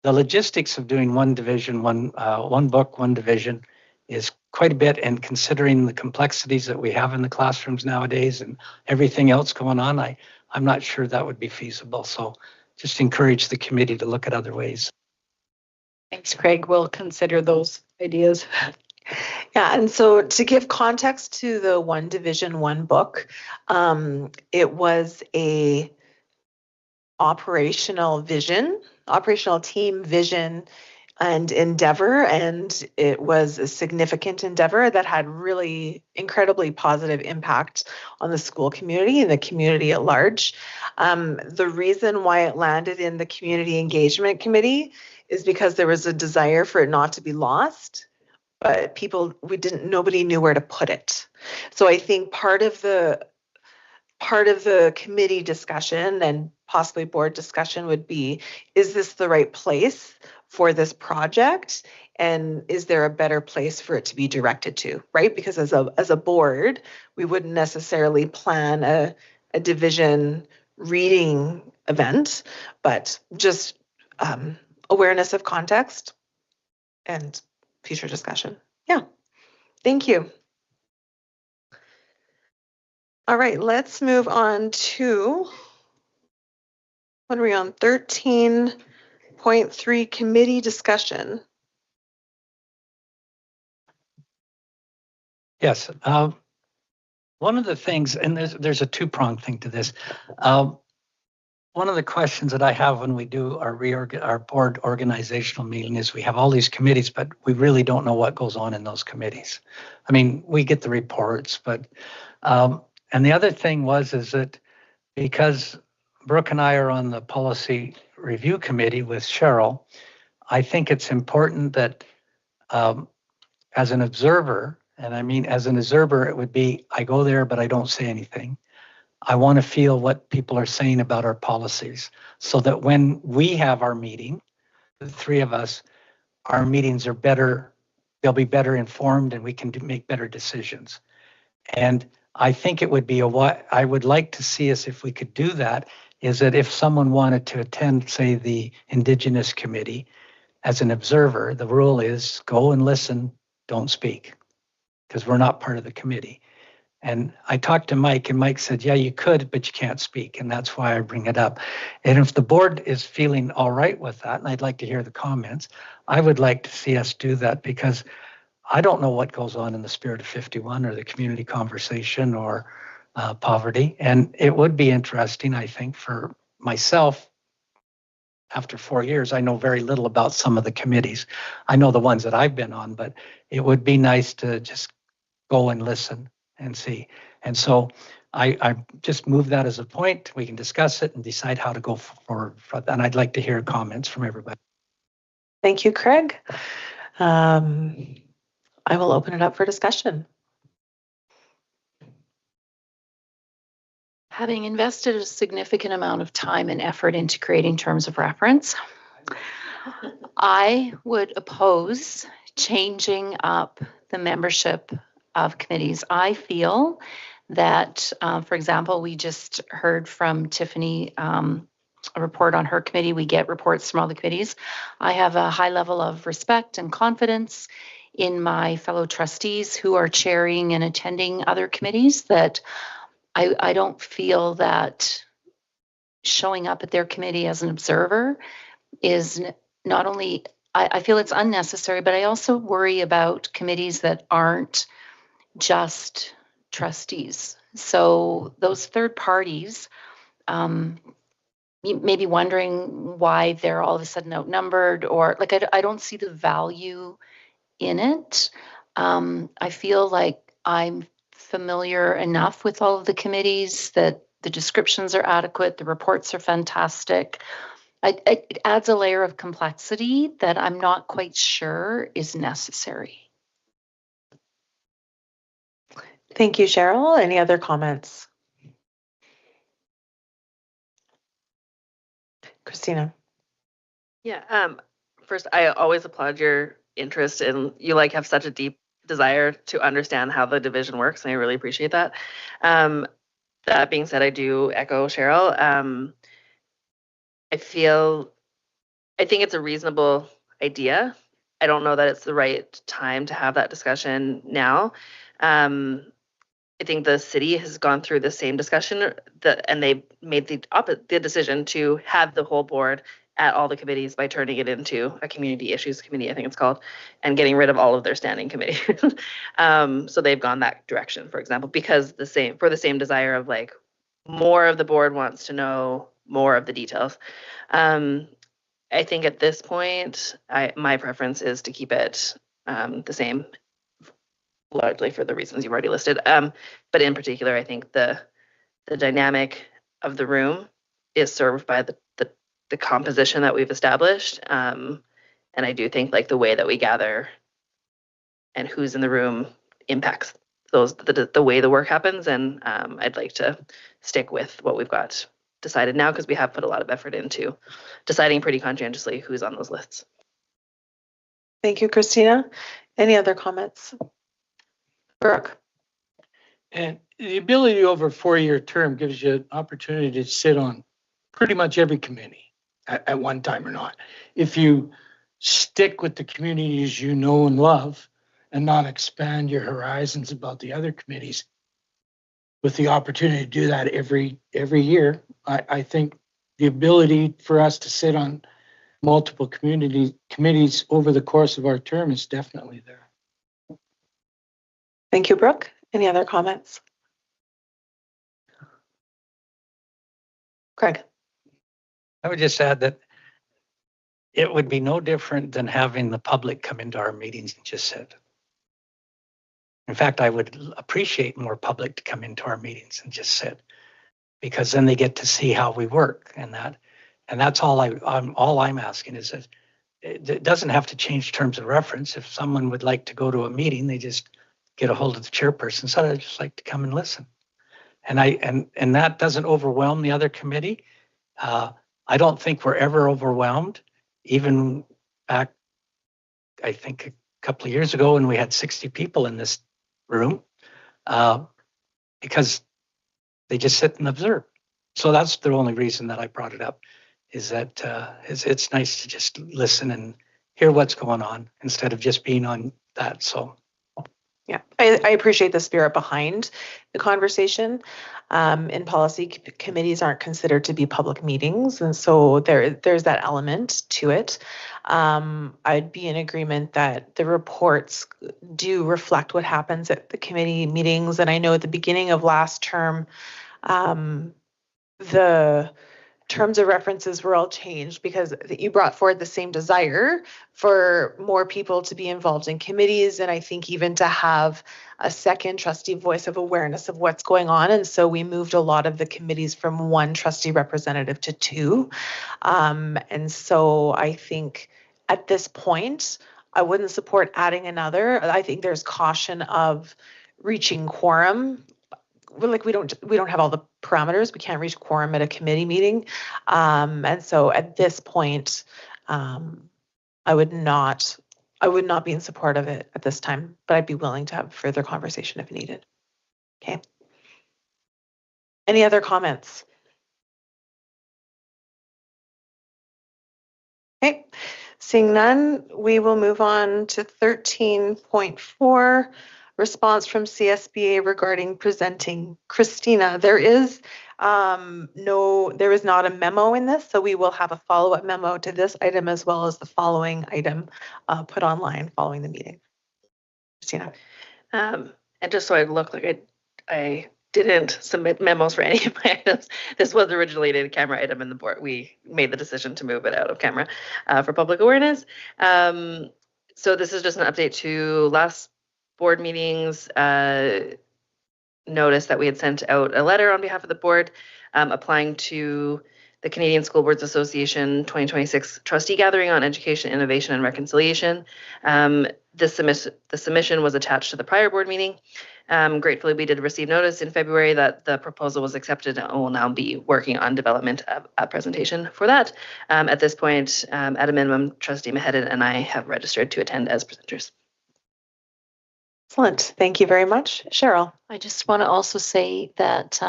the logistics of doing one division, one book, one division is quite a bit. And considering the complexities that we have in the classrooms nowadays and everything else going on, I'm not sure that would be feasible. So just encourage the committee to look at other ways. Thanks, Craig. We'll consider those ideas. Yeah, and so to give context to the one division, one book, it was a operational team vision and endeavor, and it was a significant endeavor that had really incredibly positive impact on the school community and the community at large. The reason why it landed in the Community Engagement Committee is because there was a desire for it not to be lost, but nobody knew where to put it. So I think part of the committee discussion and possibly board discussion would be, is this the right place for this project? And is there a better place for it to be directed to, right? Because as a board, we wouldn't necessarily plan a division reading event, but just awareness of context and future discussion. Yeah, thank you. All right, let's move on to, what are we on, 13.3, committee discussion. Yes. One of the things, and there's a two-pronged thing to this. One of the questions that I have when we do our board organizational meeting is we have all these committees, but we really don't know what goes on in those committees. I mean, we get the reports, but and the other thing is that because Brooke and I are on the policy review committee with Cheryl, I think it's important that as an observer, and I mean as an observer, it would be I go there, but I don't say anything. I want to feel what people are saying about our policies so that when we have our meeting, the three of us, our meetings are better, they'll be better informed and we can make better decisions. And I think it would be what I would like to see us, if we could do that, is that if someone wanted to attend, say, the Indigenous Committee as an observer, the rule is go and listen, don't speak, because we're not part of the committee. And I talked to Mike, and Mike said, yeah, you could, but you can't speak. And that's why I bring it up. And if the board is feeling all right with that, and I'd like to hear the comments, I would like to see us do that, because I don't know what goes on in the Spirit of 51 or the community conversation or poverty. And it would be interesting, I think, for myself. After 4 years, I know very little about some of the committees. I know the ones that I've been on, but it would be nice to just go and listen and see. And so I just move that as a point. We can discuss it and decide how to go forward. And I'd like to hear comments from everybody. Thank you, Craig. I will open it up for discussion. Having invested a significant amount of time and effort into creating terms of reference, I would oppose changing up the membership of committees. I feel that, for example, we just heard from Tiffany a report on her committee. We get reports from all the committees. I have a high level of respect and confidence in my fellow trustees who are chairing and attending other committees, that I don't feel that showing up at their committee as an observer is not only, I feel it's unnecessary, but I also worry about committees that aren't just trustees. So those third parties maybe wondering why they're all of a sudden outnumbered, or like I don't see the value in it. I feel like I'm familiar enough with all of the committees that the descriptions are adequate, the reports are fantastic. It adds a layer of complexity that I'm not quite sure is necessary. Thank you, Cheryl. Any other comments? Christina. Yeah. First, I always applaud your interest and you like have such a deep desire to understand how the division works, and I really appreciate that. That being said, I do echo Cheryl. I think it's a reasonable idea. I don't know that it's the right time to have that discussion now. I think the city has gone through the same discussion and they made the decision to have the whole board at all the committees by turning it into a community issues committee, I think it's called, and getting rid of all of their standing committees. So they've gone that direction, for example, because the same desire of like more of the board wants to know more of the details. I think at this point, my preference is to keep it the same, largely for the reasons you've already listed. But in particular, I think the dynamic of the room is served by the composition that we've established. And I do think like the way that we gather and who's in the room impacts the way the work happens. And I'd like to stick with what we've got decided now, because we have put a lot of effort into deciding pretty conscientiously who's on those lists. Thank you, Christina. Any other comments? Brooke. And the ability over a 4-year term gives you an opportunity to sit on pretty much every committee at one time or not. If you stick with the communities you know and love and not expand your horizons about the other committees, with the opportunity to do that every year, I think the ability for us to sit on multiple committees over the course of our term is definitely there. Thank you, Brooke. Any other comments? Craig. I would just add that it would be no different than having the public come into our meetings and just sit. In fact, I would appreciate more public to come into our meetings and just sit, because then they get to see how we work, and that's all I'm asking is that it doesn't have to change terms of reference. If someone would like to go to a meeting, they just get a hold of the chairperson. So I'd just like to come and listen. And that doesn't overwhelm the other committee. I don't think we're ever overwhelmed. Even back, I think a couple of years ago when we had 60 people in this room, because they just sit and observe. So that's the only reason that I brought it up, is that it's nice to just listen and hear what's going on instead of just being on that. So yeah, I appreciate the spirit behind the conversation. In policy, committees aren't considered to be public meetings, and so there's that element to it. I'd be in agreement that the reports do reflect what happens at the committee meetings, and I know at the beginning of last term, the terms of references were all changed because you brought forward the same desire for more people to be involved in committees, and I think even to have a second trustee voice of awareness of what's going on. And so we moved a lot of the committees from one trustee representative to two. And so I think at this point, I wouldn't support adding another. I think there's caution of reaching quorum. Like we don't have all the parameters. We can't reach quorum at a committee meeting. And so at this point, I would not be in support of it at this time, but I'd be willing to have further conversation if needed. Okay. Any other comments? Okay. Seeing none, we will move on to 13.4. Response from CSBA regarding presenting. Christina, there is not a memo in this, so we will have a follow-up memo to this item as well as the following item put online following the meeting. Christina. And just so I look like I didn't submit memos for any of my items. This was originally a camera item in the board. We made the decision to move it out of camera for public awareness. So this is just an update to last board meetings notice that we had sent out a letter on behalf of the board applying to the Canadian School Boards Association 2026 Trustee Gathering on Education, Innovation, and Reconciliation. The submission was attached to the prior board meeting. Gratefully, we did receive notice in February that the proposal was accepted and will now be working on development of a presentation for that. At this point, at a minimum, Trustee Meheden and I have registered to attend as presenters. Excellent. Thank you very much. Cheryl. I just want to also say that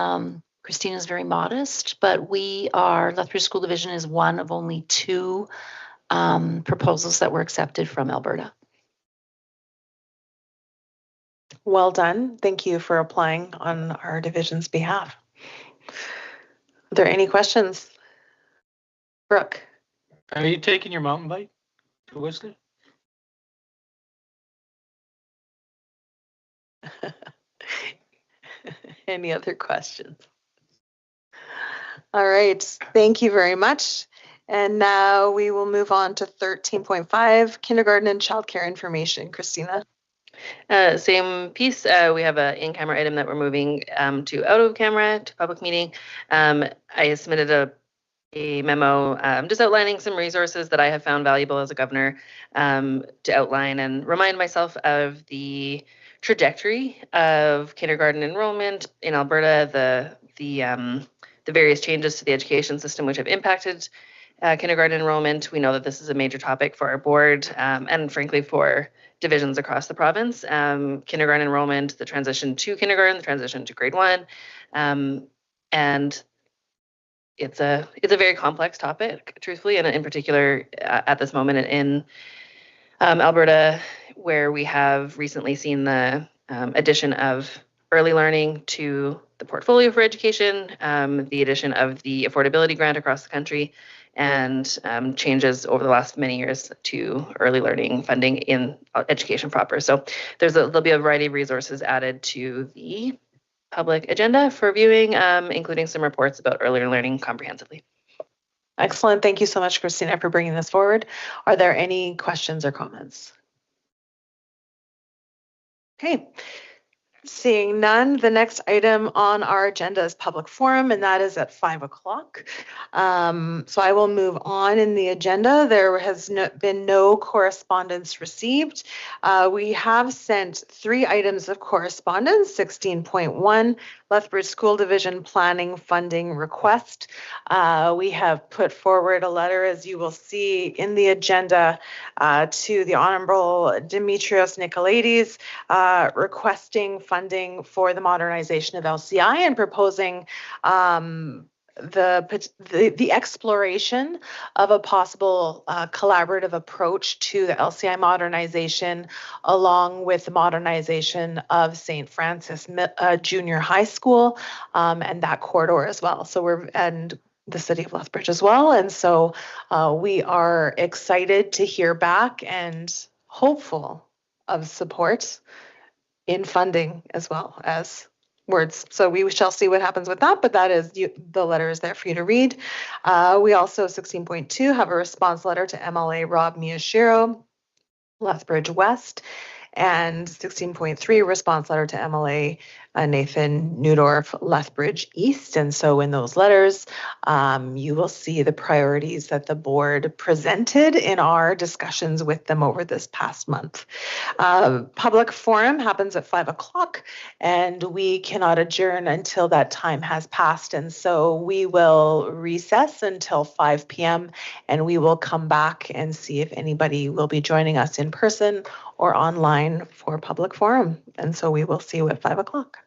Christina is very modest, but Lethbridge School Division is one of only 2 proposals that were accepted from Alberta. Well done. Thank you for applying on our division's behalf. Are there any questions? Brooke. Are you taking your mountain bike to Whistler? Any other questions? All right. Thank you very much. And now we will move on to 13.5, kindergarten and childcare information. Christina. Same piece. We have an in-camera item that we're moving to out of camera to public meeting. I submitted a memo just outlining some resources that I have found valuable as a governor to outline and remind myself of the trajectory of kindergarten enrollment in Alberta, the various changes to the education system which have impacted kindergarten enrollment. We know that this is a major topic for our board and frankly for divisions across the province. Kindergarten enrollment, the transition to kindergarten, the transition to grade 1, and it's a very complex topic, truthfully, and in particular at this moment in Alberta, where we have recently seen the addition of early learning to the portfolio for education, the addition of the affordability grant across the country, and changes over the last many years to early learning funding in education proper. So there'll be a variety of resources added to the public agenda for viewing, including some reports about earlier learning comprehensively. Excellent. Thank you so much, Christina, for bringing this forward. Are there any questions or comments? Okay. Seeing none, the next item on our agenda is public forum, and that is at 5 o'clock. So I will move on in the agenda. There has been no correspondence received. We have sent 3 items of correspondence. 16.1, Lethbridge School Division Planning Funding Request. We have put forward a letter, as you will see in the agenda, to the Honorable Dimitrios Nicolaides, requesting funding for the modernization of LCI and proposing the exploration of a possible collaborative approach to the LCI modernization, along with the modernization of St. Francis Junior High School and that corridor as well. So and the city of Lethbridge as well. And so we are excited to hear back and hopeful of support in funding as well as words. So we shall see what happens with that, but that is the letter is there for you to read. We also, 16.2, have a response letter to MLA Rob Miyashiro, Lethbridge West, and 16.3, response letter to MLA Nathan Newdorf, Lethbridge East. And so in those letters, you will see the priorities that the board presented in our discussions with them over this past month. Public forum happens at 5 o'clock, and we cannot adjourn until that time has passed. And so we will recess until 5 p.m. and we will come back and see if anybody will be joining us in person or online for public forum. And so we will see you at 5 o'clock.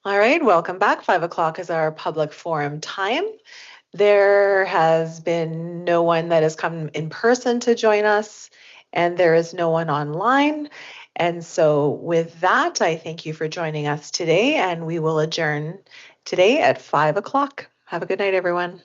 All right, welcome back. 5 o'clock is our public forum time. There has been no one that has come in person to join us, and there is no one online. And so, with that, I thank you for joining us today, and we will adjourn today at 5 o'clock. Have a good night, everyone.